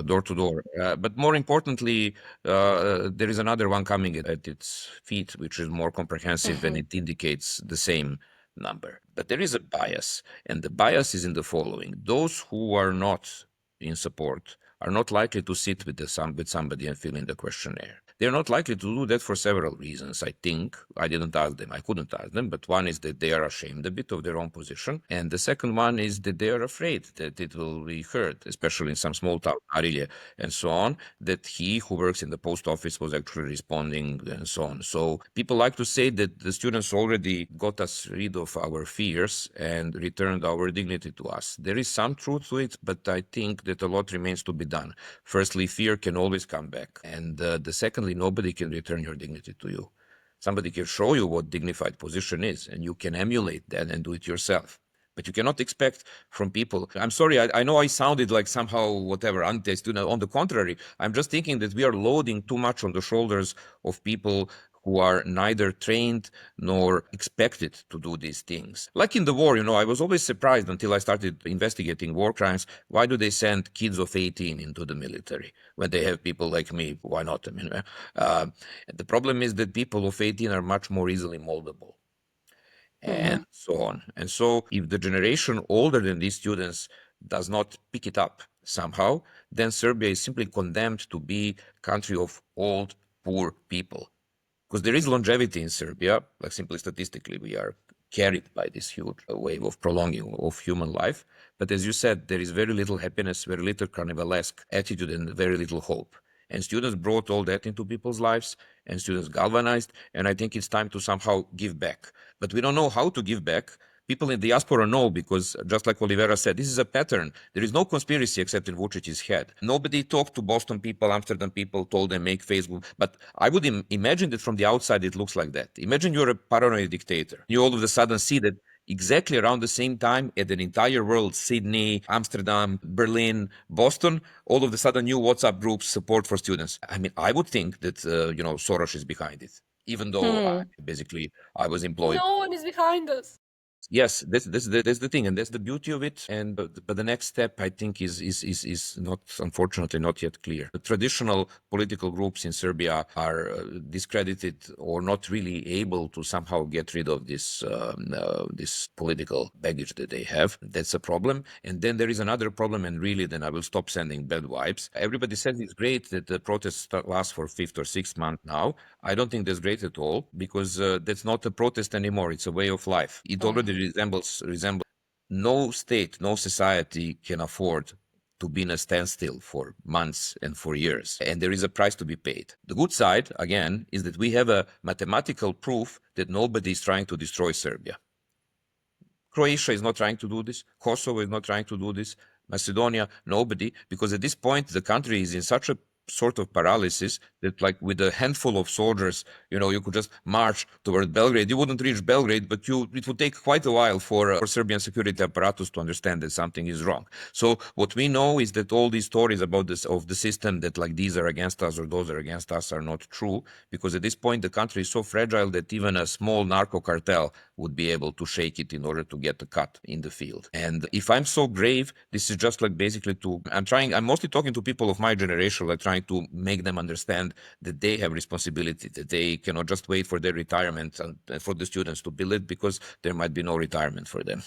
Door to door. But more importantly, there is another one coming at its feet, which is more comprehensive and it indicates the same number. But there is a bias, and the bias is in the following. Those who are not in support are not likely to sit with somebody and fill in the questionnaire. They're not likely to do that for several reasons, I think. I didn't ask them. I couldn't ask them. But one is that they are ashamed a bit of their own position. And the second one is that they are afraid that it will be heard, especially in some small town, Arilje and so on, that he who works in the post office was actually responding and so on. So people like to say that the students already got us rid of our fears and returned our dignity to us. There is some truth to it, but I think that a lot remains to be done. Firstly, fear can always come back. And the secondly, nobody can return your dignity to you. Somebody can show you what dignified position is, and you can emulate that and do it yourself. But you cannot expect from people. I'm sorry, I know I sounded like somehow whatever, anti-student. On the contrary, I'm just thinking that we are loading too much on the shoulders of people who are neither trained nor expected to do these things. Like in the war, I was always surprised until I started investigating war crimes. Why do they send kids of 18 into the military when they have people like me? Why not? The problem is that people of 18 are much more easily moldable and so on. And so if the generation older than these students does not pick it up somehow, then Serbia is simply condemned to be a country of old, poor people. Because there is longevity in Serbia, like simply statistically, we are carried by this huge wave of prolonging of human life. But as you said, there is very little happiness, very little carnivalesque attitude, and very little hope. And students brought all that into people's lives, and students galvanized, and I think it's time to somehow give back. But we don't know how to give back. People in diaspora know, because just like Olivera said, this is a pattern. There is no conspiracy except in Vucic's head. Nobody talked to Boston people, Amsterdam people, told them make Facebook. But I would imagine that from the outside it looks like that. Imagine you're a paranoid dictator. You all of a sudden see that exactly around the same time at an entire world, Sydney, Amsterdam, Berlin, Boston, all of a sudden new WhatsApp groups support for students. I would think that, Soros is behind it, even though I was employed. No one is behind us. Yes, that's the thing, and that's the beauty of it. And but the next step, I think, is not, unfortunately, not yet clear. The traditional political groups in Serbia are discredited or not really able to somehow get rid of this this political baggage that they have. That's a problem. And then there is another problem, and really, then I will stop sending bad vibes. Everybody says it's great that the protests last for 5th or 6th month now. I don't think that's great at all, because that's not a protest anymore. It's a way of life. It already resembles. No state, no society can afford to be in a standstill for months and for years. And there is a price to be paid. The good side, again, is that we have a mathematical proof that nobody is trying to destroy Serbia. Croatia is not trying to do this. Kosovo is not trying to do this. Macedonia, nobody, because at this point, the country is in such a sort of paralysis that, like, with a handful of soldiers, you could just march toward Belgrade. You wouldn't reach Belgrade, but it would take quite a while for Serbian security apparatus to understand that something is wrong. So what we know is that all these stories about this of the system that, like, these are against us or those are against us are not true, because at this point the country is so fragile that even a small narco cartel would be able to shake it in order to get a cut in the field. And if I'm so brave, this is just like basically I'm mostly talking to people of my generation, like trying to make them understand that they have responsibility, that they cannot just wait for their retirement and for the students to build it, because there might be no retirement for them.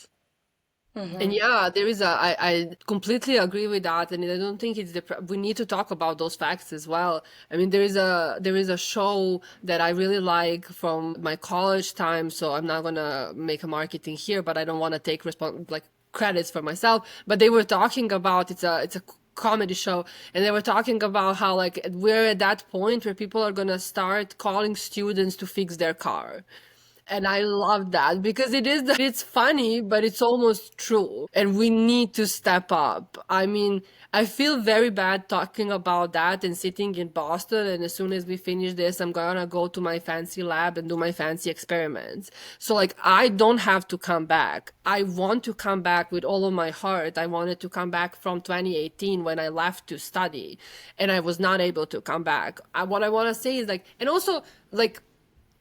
And yeah, I completely agree with that, and I don't think we need to talk about those facts as well. There is a show that I really like from my college time, so I'm not gonna make a marketing here, but I don't want to take credits for myself. But they were talking about it's a comedy show, and they were talking about how, like, we're at that point where people are gonna start calling students to fix their car. And I love that, because it's funny, but it's almost true. And we need to step up. I feel very bad talking about that and sitting in Boston. And as soon as we finish this, I'm going to go to my fancy lab and do my fancy experiments. So, like, I don't have to come back. I want to come back with all of my heart. I wanted to come back from 2018 when I left to study, and I was not able to come back. What I want to say is, like, and also, like,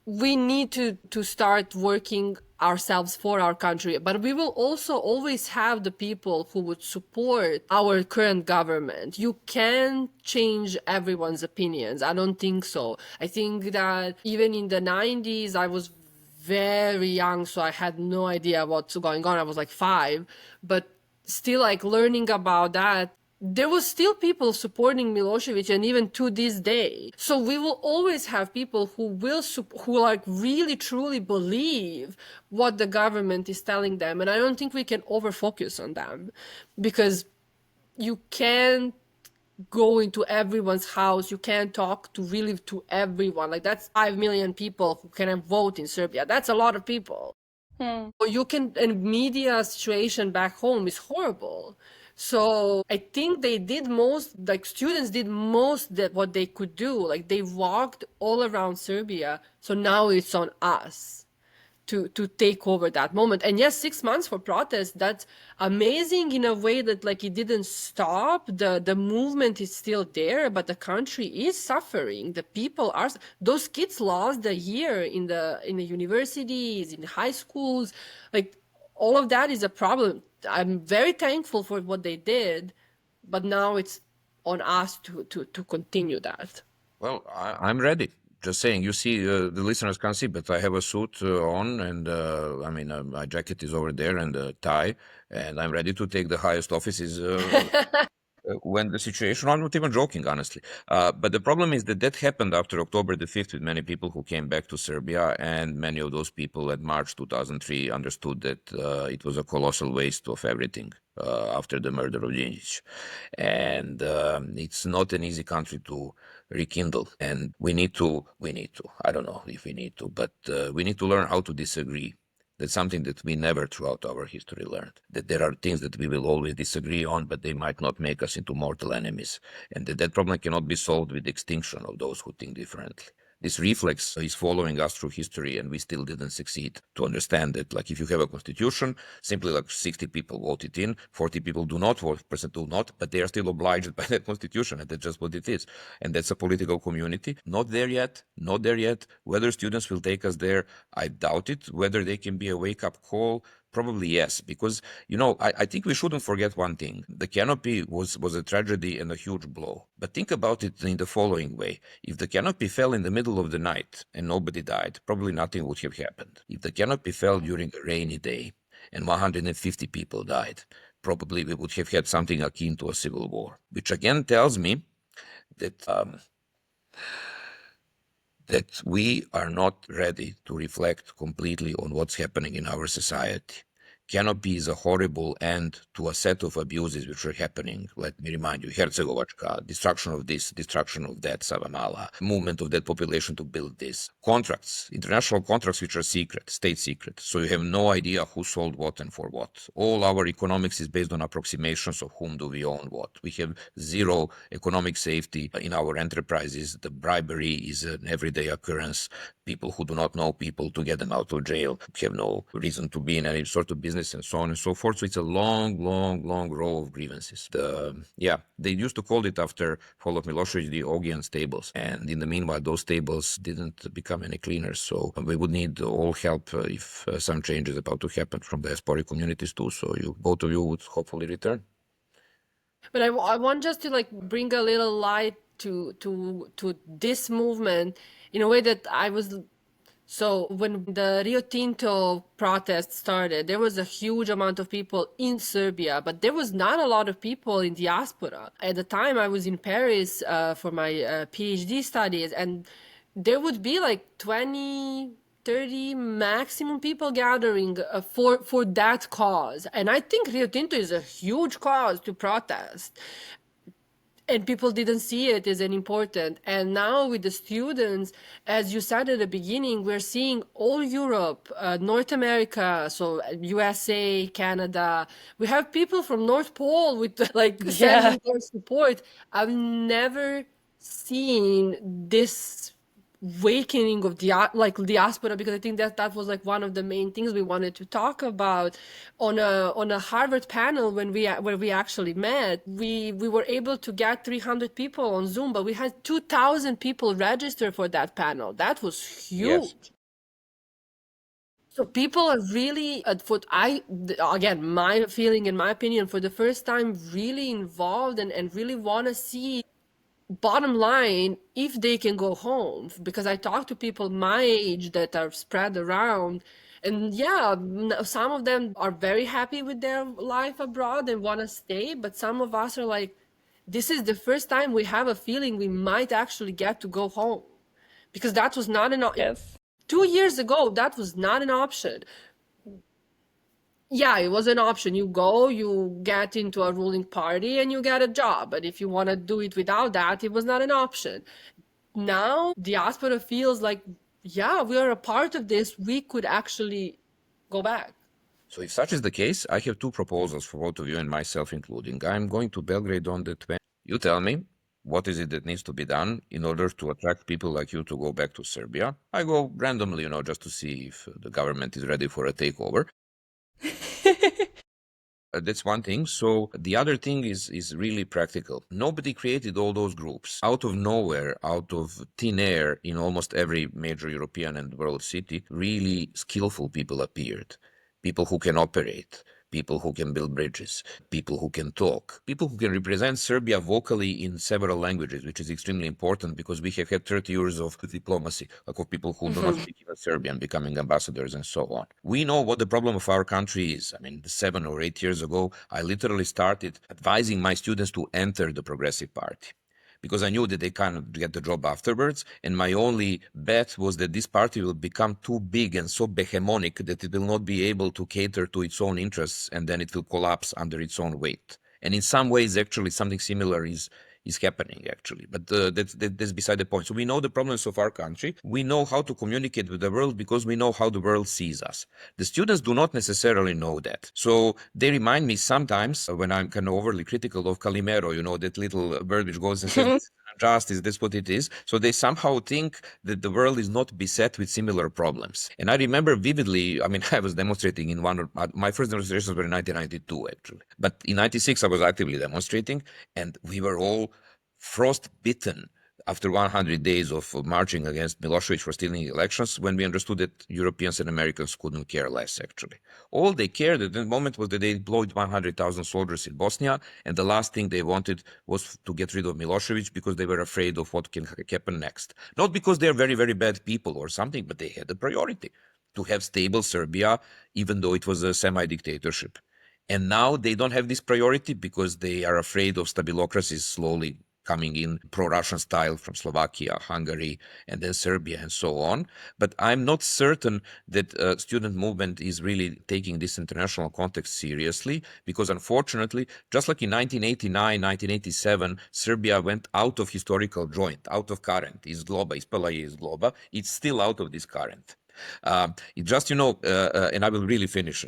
we need to start working ourselves for our country, but we will also always have the people who would support our current government. You can't change everyone's opinions. I don't think so. I think that even in the 90s, I was very young, so I had no idea what's going on. I was like 5, but still, like, learning about that, there was still people supporting Milosevic, and even to this day. So we will always have people who like really truly believe what the government is telling them, and I don't think we can overfocus on them, because you can't go into everyone's house. You can't talk to everyone. Like, that's 5 million people who can vote in Serbia. That's a lot of people. Or you can, and media situation back home is horrible. So I think they did most, like students did most that what they could do. Like, they walked all around Serbia. So now it's on us to take over that moment. And yes, 6 months for protest, that's amazing in a way that, like, it didn't stop. The movement is still there, but the country is suffering. The people are, those kids lost a year in the universities, in high schools. Like, all of that is a problem. I'm very thankful for what they did, but now it's on us to continue that. Well, I'm ready. Just saying, you see, the listeners can't see, but I have a suit on, and I mean, my jacket is over there and a tie, and I'm ready to take the highest offices when the situation, I'm not even joking, honestly. But the problem is that happened after October the 5th with many people who came back to Serbia, and many of those people at March 2003 understood that it was a colossal waste of everything after the murder of Djindjic. And it's not an easy country to rekindle. And we need to, I don't know if we need to, but we need to learn how to disagree. That's something that we never throughout our history learned, that there are things that we will always disagree on, but they might not make us into mortal enemies. And that problem cannot be solved with extinction of those who think differently. This reflex is following us through history, and we still didn't succeed to understand that, like, if you have a constitution, simply like 60 people vote it in, 40 people do not, 40% do not, but they are still obliged by that constitution, and that's just what it is. And that's a political community. Not there yet, not there yet. Whether students will take us there, I doubt it. Whether they can be a wake-up call, probably yes, because, you know, I think we shouldn't forget one thing. The canopy was a tragedy and a huge blow. But think about it in the following way. If the canopy fell in the middle of the night and nobody died, probably nothing would have happened. If the canopy fell during a rainy day and 150 people died, probably we would have had something akin to a civil war, which again tells me that that we are not ready to reflect completely on what's happening in our society. Canopy is a horrible end to a set of abuses which are happening. Let me remind you, Herzegovačka, destruction of this, destruction of that, Savamala, movement of that population to build this. Contracts, international contracts which are secret, state secret. So you have no idea who sold what and for what. All our economics is based on approximations of whom do we own what. We have zero economic safety in our enterprises. The bribery is an everyday occurrence. People who do not know people, to get them out of jail, have no reason to be in any sort of business, and so on and so forth. So it's a long row of grievances. They used to call it, after fall of Milosevic, the Augean stables. And in the meanwhile, those stables didn't become any cleaner. So we would need all help if some change is about to happen from the diaspora communities too. So both of you would hopefully return. But I want just to, like, bring a little light to this movement in a way that I was. So when the Rio Tinto protest started, there was a huge amount of people in Serbia, but there was not a lot of people in diaspora. At the time, I was in Paris for my PhD studies, and there would be like 20, 30 maximum people gathering for that cause. And I think Rio Tinto is a huge cause to protest. And people didn't see it as an important. And now with the students, as you said at the beginning, we're seeing all Europe, North America, so USA, Canada. We have people from North Pole with, like, sending their support. I've never seen this awakening of diaspora, because I think that was like one of the main things we wanted to talk about on a Harvard panel where we actually met. We were able to get 300 people on Zoom, but we had 2,000 people register for that panel. That was huge. Yes. So people are really, again, my feeling and my opinion, for the first time, really involved and really want to see, bottom line, if they can go home. Because I talk to people my age that are spread around, and yeah, some of them are very happy with their life abroad and want to stay, but some of us are like, this is the first time we have a feeling we might actually get to go home, because that was not an option. Yes. 2 years ago, that was not an option. Yeah, it was an option. You go, you get into a ruling party and you get a job. But if you want to do it without that, it was not an option. Now, diaspora feels like, yeah, we are a part of this. We could actually go back. So if such is the case, I have two proposals for both of you and myself including. I'm going to Belgrade on the 20th. You tell me, what is it that needs to be done in order to attract people like you to go back to Serbia? I go randomly, just to see if the government is ready for a takeover. That's one thing. So the other thing is really practical. Nobody created all those groups. Out of nowhere, out of thin air, in almost every major European and world city, really skillful people appeared. People who can operate, people who can build bridges, people who can talk, people who can represent Serbia vocally in several languages, which is extremely important because we have had 30 years of diplomacy, like of people who do not speak even Serbian becoming ambassadors and so on. We know what the problem of our country is. I mean, 7 or 8 years ago, I literally started advising my students to enter the Progressive Party, because I knew that they can't get the job afterwards. And my only bet was that this party will become too big and so behemotic that it will not be able to cater to its own interests, and then it will collapse under its own weight. And in some ways, actually, something similar is happening, actually. But that's beside the point. So we know the problems of our country. We know how to communicate with the world because we know how the world sees us. The students do not necessarily know that. So they remind me sometimes when I'm kind of overly critical of Calimero, that little bird which goes and says, justice, that's what it is. So they somehow think that the world is not beset with similar problems. And I remember vividly, I mean, I was demonstrating in my first demonstrations were in 1992, actually. But in 96, I was actively demonstrating, and we were all frostbitten after 100 days of marching against Milosevic for stealing elections, when we understood that Europeans and Americans couldn't care less, actually. All they cared at that moment was that they deployed 100,000 soldiers in Bosnia, and the last thing they wanted was to get rid of Milosevic because they were afraid of what can happen next. Not because they're very, very bad people or something, but they had a priority to have stable Serbia, even though it was a semi-dictatorship. And now they don't have this priority because they are afraid of stabilocracies slowly coming in pro-Russian style from Slovakia, Hungary, and then Serbia, and so on. But I'm not certain that student movement is really taking this international context seriously, because unfortunately, just like in 1989, 1987, Serbia went out of historical joint, out of current. Ispala je iz globa. It's still out of this current. And I will really finish.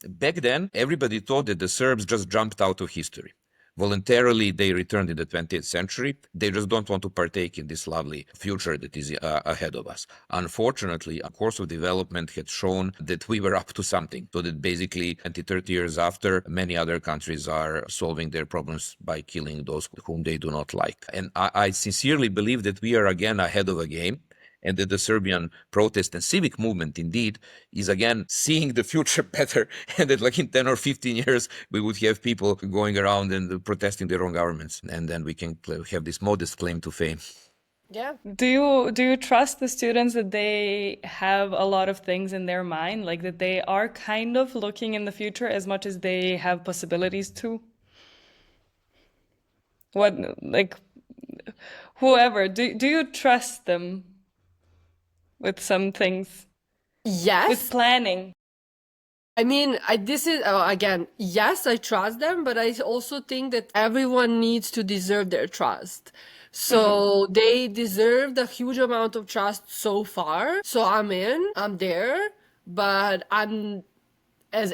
Back then, everybody thought that the Serbs just jumped out of history. Voluntarily, they returned in the 20th century. They just don't want to partake in this lovely future that is ahead of us. Unfortunately, a course of development had shown that we were up to something. So that basically 20, 30 years after, many other countries are solving their problems by killing those whom they do not like. And I sincerely believe that we are again ahead of a game, and that the Serbian protest and civic movement indeed is again seeing the future better, and that like in 10 or 15 years, we would have people going around and protesting their own governments, and then we can have this modest claim to fame. Yeah. Do you trust the students that they have a lot of things in their mind, like that they are kind of looking in the future as much as they have possibilities to? Whoever, do you trust them with some things? Yes. With planning? I mean, again, yes, I trust them, but I also think that everyone needs to deserve their trust. So they deserved a huge amount of trust so far. So I'm there, but as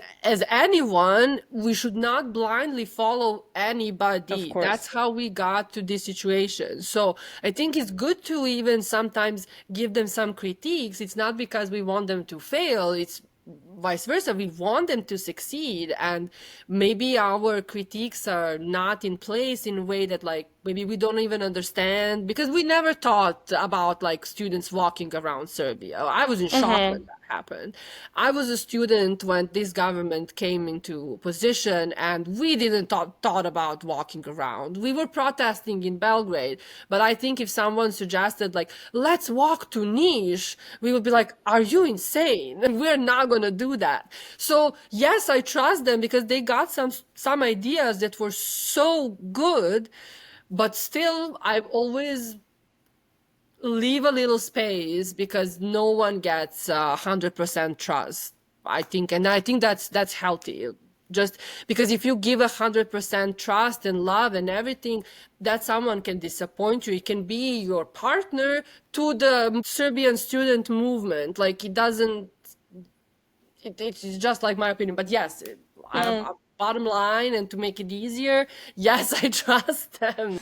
anyone, we should not blindly follow anybody. Of course. That's how we got to this situation. So I think it's good to even sometimes give them some critiques. It's not because we want them to fail. It's vice versa. We want them to succeed. And maybe our critiques are not in place in a way that like maybe we don't even understand, because we never thought about like students walking around Serbia. I was in shock when that happened. I was a student when this government came into position, and we didn't thought about walking around. We were protesting in Belgrade, but I think if someone suggested like, let's walk to Niš, we would be like, are you insane? We're not going to do that. So yes, I trust them because they got some ideas that were so good, but still I've always leave a little space because no one gets 100% trust, I think. And I think that's healthy. Just because if you give 100% trust and love and everything, that someone can disappoint you. It can be your partner to the Serbian student movement. Like it's just like my opinion. But yes, bottom line, and to make it easier, yes, I trust them.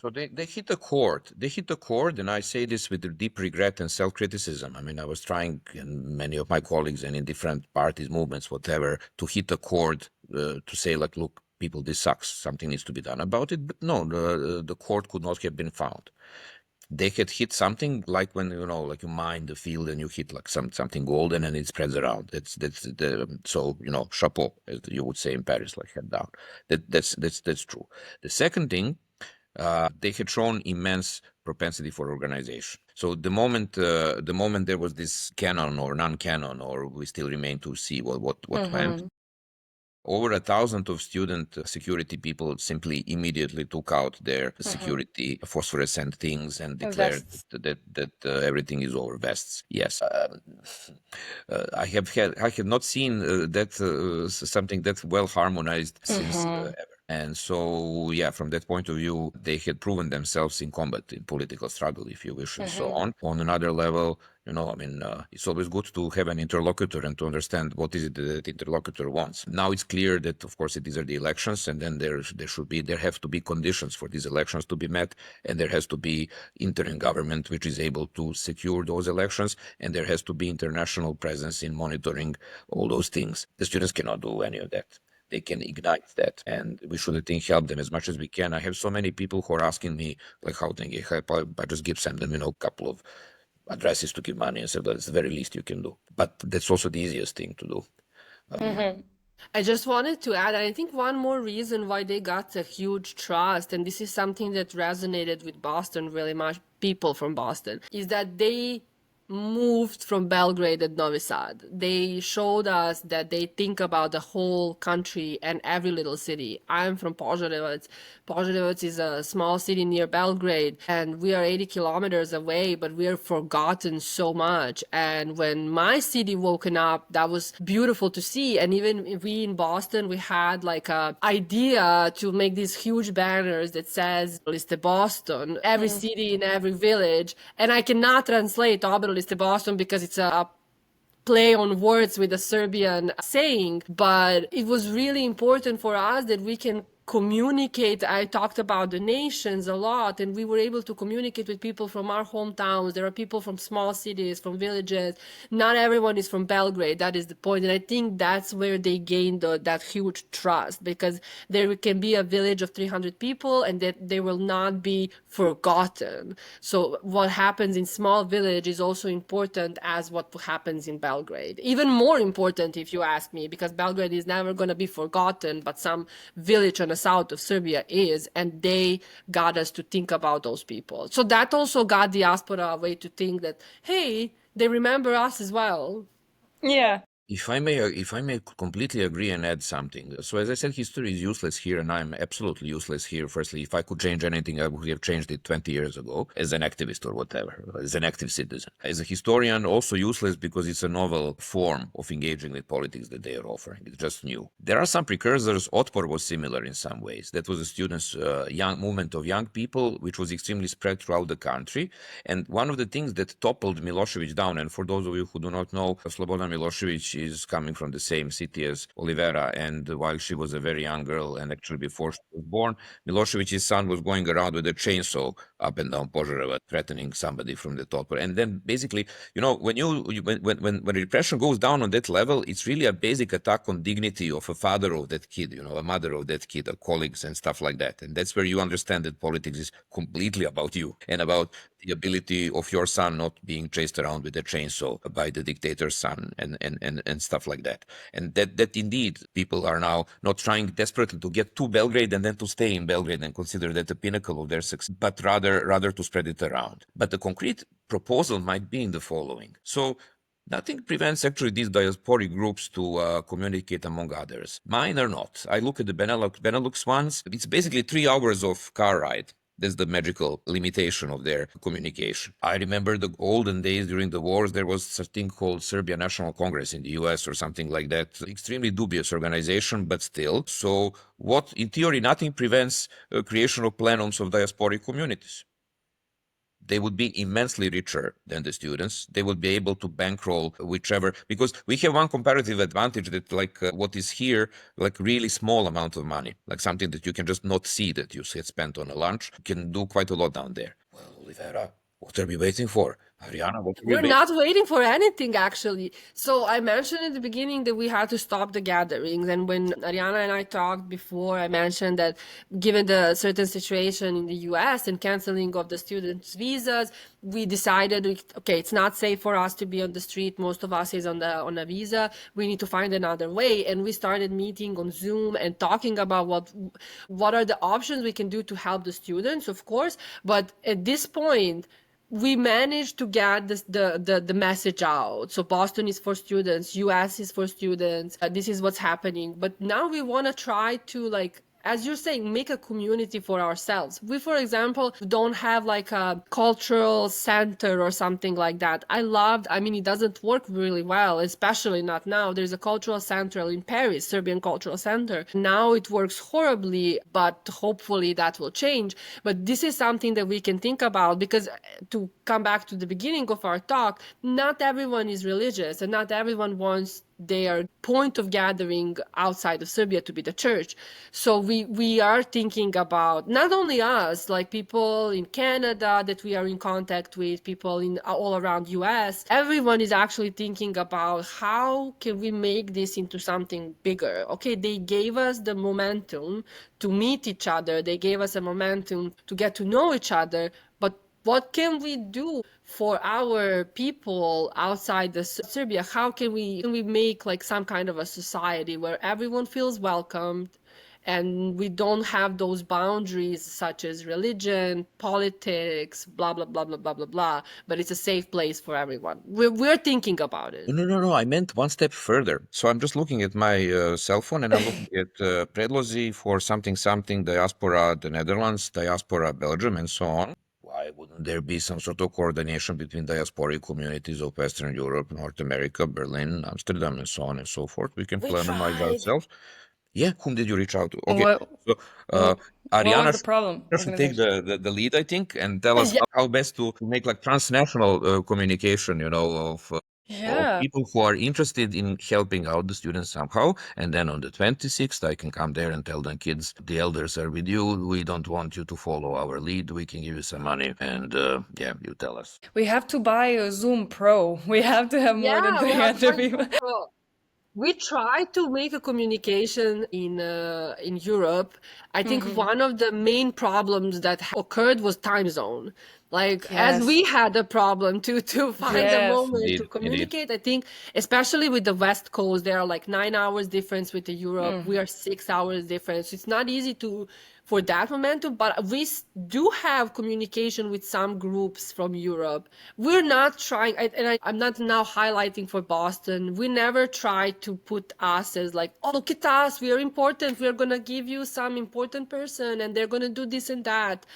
So they hit a chord. They hit a chord, and I say this with deep regret and self-criticism. I mean, I was trying, and many of my colleagues and in different parties, movements, whatever, to hit a chord to say, like, look, people, this sucks. Something needs to be done about it. But no, the chord could not have been found. They had hit something like when, like you mine the field and you hit like something golden and it spreads around. So, chapeau, as you would say in Paris, like head down. That's true. The second thing, they had shown immense propensity for organization. So the moment there was this canon or non-canon, or we still remain to see what went, over 1,000 of student security people simply immediately took out their security phosphorescent things and declared that everything is over. Vests. Yes. I have not seen something that well harmonized since ever. And so, yeah, from that point of view, they had proven themselves in combat, in political struggle, if you wish, and so on. On another level, it's always good to have an interlocutor and to understand what is it that the interlocutor wants. Now it's clear that, of course, these are the elections, and then there have to be conditions for these elections to be met, and there has to be interim government which is able to secure those elections, and there has to be international presence in monitoring all those things. The students cannot do any of that. They can ignite that, and we should, I think, help them as much as we can. I have so many people who are asking me, like, how can I help? I just send them, a couple of addresses to give money and say that's the very least you can do. But that's also the easiest thing to do. I just wanted to add, I think one more reason why they got a huge trust, and this is something that resonated with Boston really much, people from Boston, is that they moved from Belgrade and Novi Sad. They showed us that they think about the whole country and every little city. I'm from Požarevac. Požarevac is a small city near Belgrade, and we are 80 kilometers away, but we are forgotten so much. And when my city woken up, that was beautiful to see. And even we in Boston, we had like a idea to make these huge banners that says Liste Boston, every city in every village. And I cannot translate Liste Boston because it's a play on words with a Serbian saying, but it was really important for us that we can communicate. I talked about the nations a lot, and we were able to communicate with people from our hometowns. There are people from small cities, from villages. Not everyone is from Belgrade. That is the point. And I think that's where they gained that huge trust, because there can be a village of 300 people and that they will not be forgotten. So what happens in small village is also important as what happens in Belgrade. Even more important, if you ask me, because Belgrade is never going to be forgotten, but some village on the south of Serbia is, and they got us to think about those people. So that also got Diaspora a way to think that, hey, they remember us as well. Yeah. If I may completely agree and add something. So as I said, history is useless here, and I'm absolutely useless here. Firstly, if I could change anything, I would have changed it 20 years ago as an activist or whatever, as an active citizen. As a historian, also useless because it's a novel form of engaging with politics that they are offering. It's just new. There are some precursors. Otpor was similar in some ways. That was a students' young movement of young people, which was extremely spread throughout the country. And one of the things that toppled Milosevic down, and for those of you who do not know, Slobodan Milosevic is coming from the same city as Olivera, and while she was a very young girl, and actually before she was born, Milosevic's son was going around with a chainsaw up and down Požarevac, threatening somebody from the top. And then basically, when repression goes down on that level, it's really a basic attack on dignity of a father of that kid, a mother of that kid, colleagues and stuff like that. And that's where you understand that politics is completely about you and about the ability of your son not being chased around with a chainsaw by the dictator's son and stuff like that. And that indeed people are now not trying desperately to get to Belgrade and then to stay in Belgrade and consider that the pinnacle of their success, but rather to spread it around. But the concrete proposal might be in the following. So Nothing prevents actually these diasporic groups to communicate among others. Mine are not. I look at the Benelux ones. It's basically 3 hours of car ride. That's the magical limitation of their communication. I remember the olden days during the wars, there was a thing called Serbia National Congress in the US or something like that. Extremely dubious organization, but still. So what, in theory, nothing prevents creation of plenums of diasporic communities. They would be immensely richer than the students. They would be able to bankroll whichever, because we have one comparative advantage that like what is here, like really small amount of money, like something that you can just not see that you had spent on a lunch, can do quite a lot down there. Well, Olivera, what are we waiting for? Ariana, what are we We're waiting not waiting for anything, actually. So I mentioned at the beginning that we had to stop the gatherings. And when Ariana and I talked before, I mentioned that given the certain situation in the US and canceling of the students' visas, we decided, okay, it's not safe for us to be on the street. Most of us is on a visa. We need to find another way. And we started meeting on Zoom and talking about what are the options we can do to help the students, of course. But at this point, we managed to get the message out. So Boston is for students, US is for students. This is what's happening. But now we want to try to, like, as you're saying, make a community for ourselves. We, for example, don't have like a cultural center or something like that. I mean, it doesn't work really well, especially not now. There's a cultural center in Paris, Serbian Cultural Center. Now it works horribly, but hopefully that will change. But this is something that we can think about, because to come back to the beginning of our talk, not everyone is religious and not everyone wants their point of gathering outside of Serbia to be the church. So we are thinking about not only us, like people in Canada that we are in contact with, people in all around US. Everyone is actually thinking about how can we make this into something bigger. Okay, they gave us the momentum to meet each other. They gave us a momentum to get to know each other. But what can we do for our people outside the Serbia? How can we make like some kind of a society where everyone feels welcomed and we don't have those boundaries such as religion, politics, blah, blah, blah, blah, blah, blah, blah, but it's a safe place for everyone. We're thinking about it. No. I meant one step further. So I'm just looking at my cell phone and I'm looking at predlozi for something, diaspora, the Netherlands, diaspora, Belgium, and so on. Why wouldn't there be some sort of coordination between diasporic communities of Western Europe, North America, Berlin, Amsterdam, and so on and so forth? We can We pluralize tried. ourselves. Yeah, whom did you reach out to? Okay, What so what Ariana was the problem? should take Organization. the lead, I think, and tell us Yeah. how best to make like transnational communication, of Yeah. people who are interested in helping out the students somehow. And then on the 26th, I can come there and tell the kids, the elders are with you. We don't want you to follow our lead. We can give you some money. And yeah, you tell us. We have to buy a Zoom Pro. We have to have more than Yeah, we have 300 one people. Pro. We tried to make a communication in Europe. I think one of the main problems that occurred was time zone. Like as Yes. we had a problem to find a Yes. moment to Indeed, indeed. communicate. I think especially with the West Coast, there are like 9 hours difference with the Europe. We are 6 hours difference. It's not easy to for that momentum, but we do have communication with some groups from Europe. We're not trying, I'm not now highlighting for Boston. We never try to put us as like, oh, look at us, we are important. We're going to give you some important person and they're going to do this and that.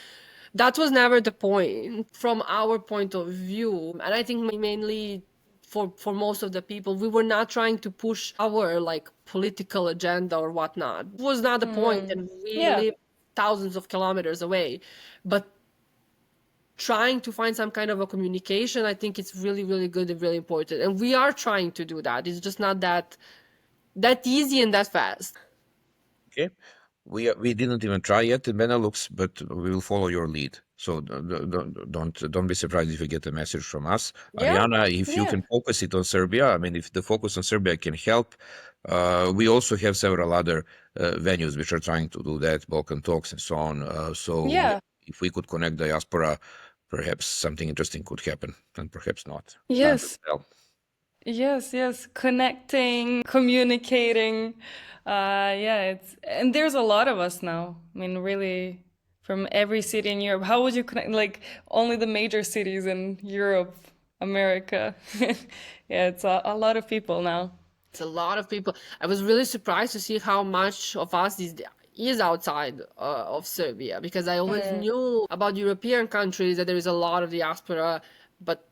That was never the point from our point of view. And I think mainly for most of the people, we were not trying to push our like political agenda or whatnot. It was not the point, and we Yeah. live thousands of kilometers away. But trying to find some kind of a communication, I think it's really, really good and really important. And we are trying to do that. It's just not that easy and that fast. Okay. We didn't even try yet in Benelux, but we will follow your lead. So don't be surprised if you get a message from us. Yeah. Ariana, if you Yeah. can focus it on Serbia, I mean, if the focus on Serbia can help, we also have several other venues which are trying to do that, Balkan Talks and so on. So Yeah. if we could connect diaspora, perhaps something interesting could happen, and perhaps not. Time will Yes. tell. Yes. Connecting, communicating. Yeah, and there's a lot of us now. I mean, really, from every city in Europe. How would you connect? Like, only the major cities in Europe America. Yeah, it's a lot of people now. It's a lot of people. I was really surprised to see how much of us is outside of Serbia, because I always knew about European countries that there is a lot of diaspora, but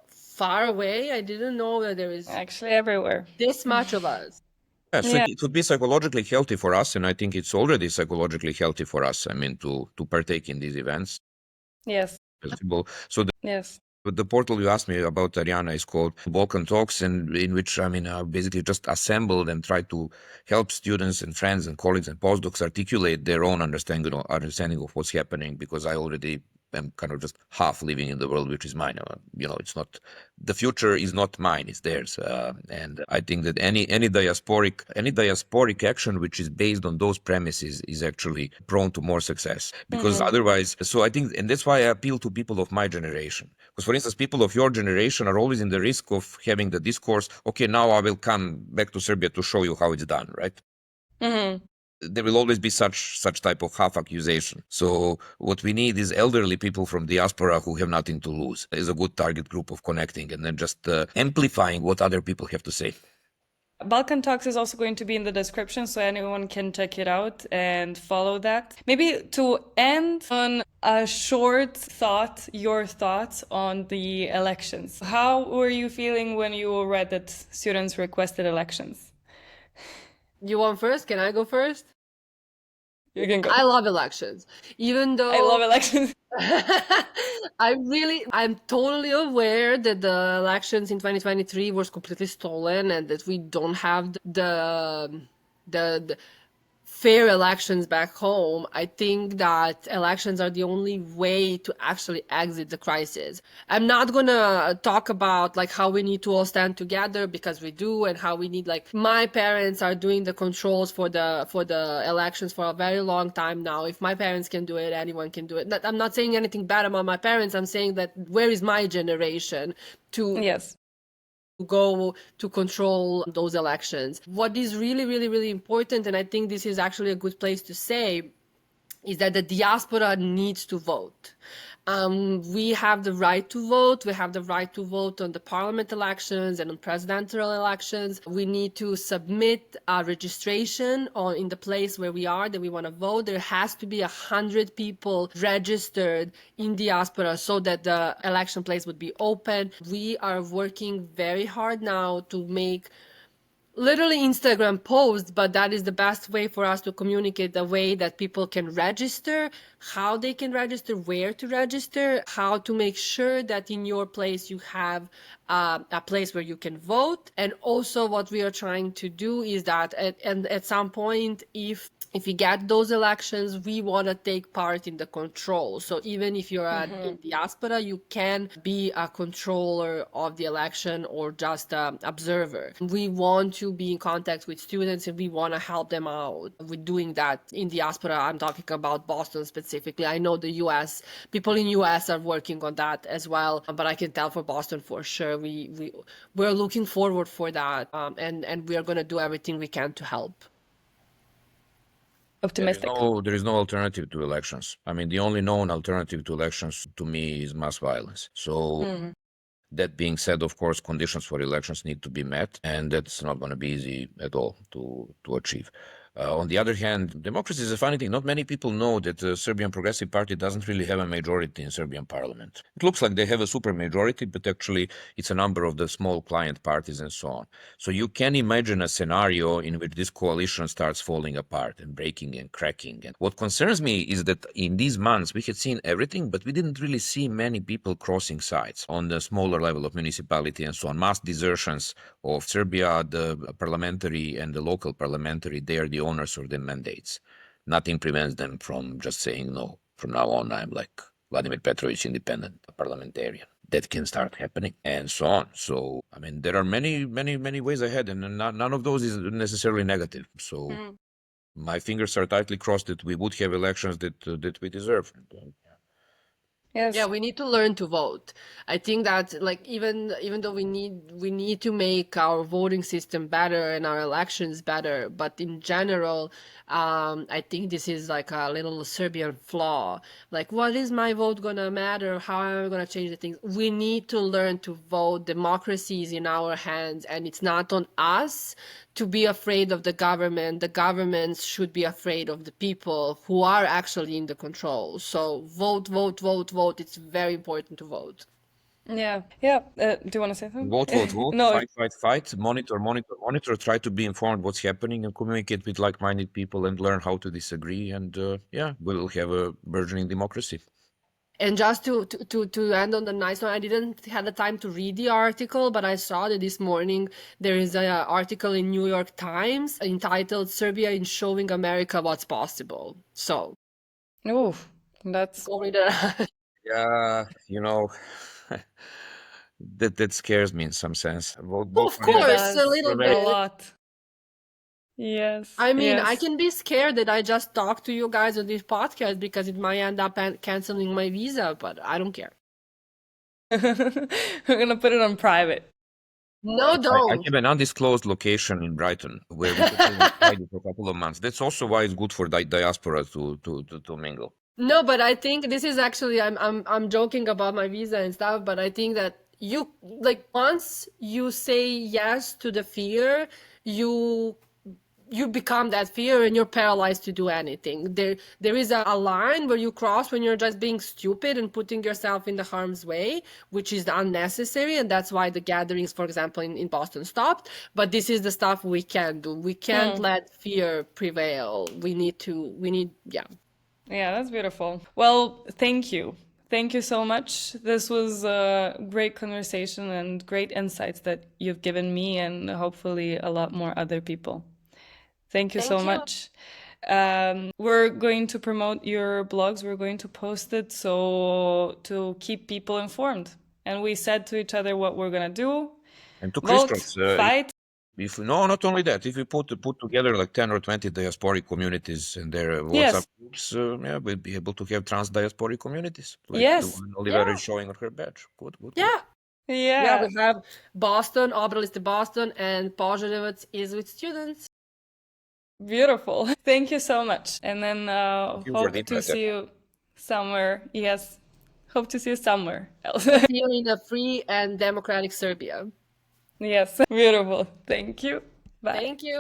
far away, I didn't know that there is Actually, everywhere. this much of us. Yeah, so Yeah. it would be psychologically healthy for us, and I think it's already psychologically healthy for us. I mean, to partake in these events. Yes. Possible. So Yes. the portal you asked me about, Ariana, is called Balkan Talks, and in which basically just assembled and tried to help students and friends and colleagues and postdocs articulate their own understanding of what's happening, because I already am kind of just half living in the world which is mine. It's not, the future is not mine, it's theirs. And I think that any diasporic action which is based on those premises is actually prone to more success, because otherwise, so I think, and that's why I appeal to people of my generation. Because, for instance, people of your generation are always in the risk of having the discourse, okay, now I will come back to Serbia to show you how it's done, right? There will always be such type of half accusation. So what we need is elderly people from diaspora who have nothing to lose. Is a good target group of connecting, and then just amplifying what other people have to say. Balkan Talks is also going to be in the description, so anyone can check it out and follow that. Maybe to end on a short thought, your thoughts on the elections. How were you feeling when you read that students requested elections? You want first? Can I go first? You can go. I love elections, even though I love elections. I'm totally aware that the elections in 2023 was completely stolen, and that we don't have the fair elections back home. I think that elections are the only way to actually exit the crisis. I'm not gonna talk about like how we need to all stand together, because we do, and how we need, like, my parents are doing the controls for the elections for a very long time now. If my parents can do it, anyone can do it. I'm not saying anything bad about my parents. I'm saying that where is my generation to Yes. go to control those elections? What is really, really, really important, and I think this is actually a good place to say, is that the diaspora needs to vote. We have the right to vote. We have the right to vote on the parliament elections and on presidential elections. We need to submit a registration in the place where we are that we want to vote. There has to be 100 people registered in diaspora so that the election place would be open. We are working very hard now to make literally Instagram posts, but that is the best way for us to communicate the way that people can register, how they can register, where to register, how to make sure that in your place you have a place where you can vote. And also what we are trying to do is that at some point, if we get those elections, we want to take part in the control. So even if you're in diaspora, you can be a controller of the election or just an observer. We want to be in contact with students, and we want to help them out with doing that in diaspora. I'm talking about Boston specifically. I know the US, people in US are working on that as well, but I can tell for Boston for sure, we're looking forward for that, and we are going to do everything we can to help. Optimistic. There is no alternative to elections. I mean, the only known alternative to elections to me is mass violence. So that being said, of course, conditions for elections need to be met, and that's not going to be easy at all to achieve. On the other hand, democracy is a funny thing. Not many people know that the Serbian Progressive Party doesn't really have a majority in Serbian parliament. It looks like they have a super majority, but actually it's a number of the small client parties and so on. So you can imagine a scenario in which this coalition starts falling apart and breaking and cracking. And what concerns me is that in these months we had seen everything, but we didn't really see many people crossing sides on the smaller level of municipality and so on. Mass desertions of Serbia, the parliamentary and the local parliamentary, they are the owners of the mandates. Nothing prevents them from just saying, no, from now on I'm like Vladimir Radojković, independent parliamentarian. That can start happening and so on. So, I mean, there are many, many, many ways ahead, and none of those is necessarily negative. So my fingers are tightly crossed that we would have elections that we deserve. Yes. Yeah, we need to learn to vote. I think that like even though we need to make our voting system better and our elections better, but in general, I think this is like a little Serbian flaw. Like, what is my vote gonna matter? How am I gonna change the things? We need to learn to vote. Democracy is in our hands, and it's not on us to be afraid of the government. The governments should be afraid of the people who are actually in the control. So vote, vote, vote, vote. It's very important to vote. Yeah. Yeah. Do you want to say something? Vote, vote, vote, No. fight, fight, fight, monitor, monitor, monitor, try to be informed what's happening and communicate with like-minded people and learn how to disagree. And yeah, we'll have a burgeoning democracy. And just to end on the nice note, I didn't have the time to read the article, but I saw that this morning there is an article in New York Times entitled "Serbia is showing America what's possible." So Oh, that's go read it. Yeah, you know, that scares me in some sense. Of it course, does a little a bit. lot. Yes. I mean, I Yes. can be scared that I just talked to you guys on this podcast because it might end up canceling my visa, but I don't care. We're gonna put it on private. No, I don't. have an undisclosed location in Brighton where we could hide for a couple of months. That's also why it's good for diaspora to mingle. No, but I think this is actually I'm joking about my visa and stuff, but I think that you like once you say yes to the fear, you become that fear and you're paralyzed to do anything. There is a line where you cross when you're just being stupid and putting yourself in the harm's way, which is unnecessary, and that's why the gatherings, for example, in Boston stopped. But this is the stuff we can do. We can't let fear prevail. We need yeah. Yeah, that's beautiful. Well, thank you. Thank you so much. This was a great conversation and great insights that you've given me and hopefully a lot more other people. Thank you so Thank you. much. We're going to promote your blogs. We're going to post it so to keep people informed. And we said to each other what we're gonna do. And to Vote, Christos, fight. if no, not only that, if we put together like 10 or 20 diasporic communities and their WhatsApp Yes. groups, yeah, we'll be able to have trans diasporic communities, like the Yes. one Olivera Yeah. is showing on her badge. Good, good, good. Yeah. Yeah, Yeah. we have Boston, Obrel is to Boston, and Požarevac is with students. Beautiful. Thank you so much. And then you for hope the to invite. see you somewhere. Yes. Hope to see you somewhere else. See you in a free and democratic Serbia. Yes. Beautiful. Thank you. Bye. Thank you.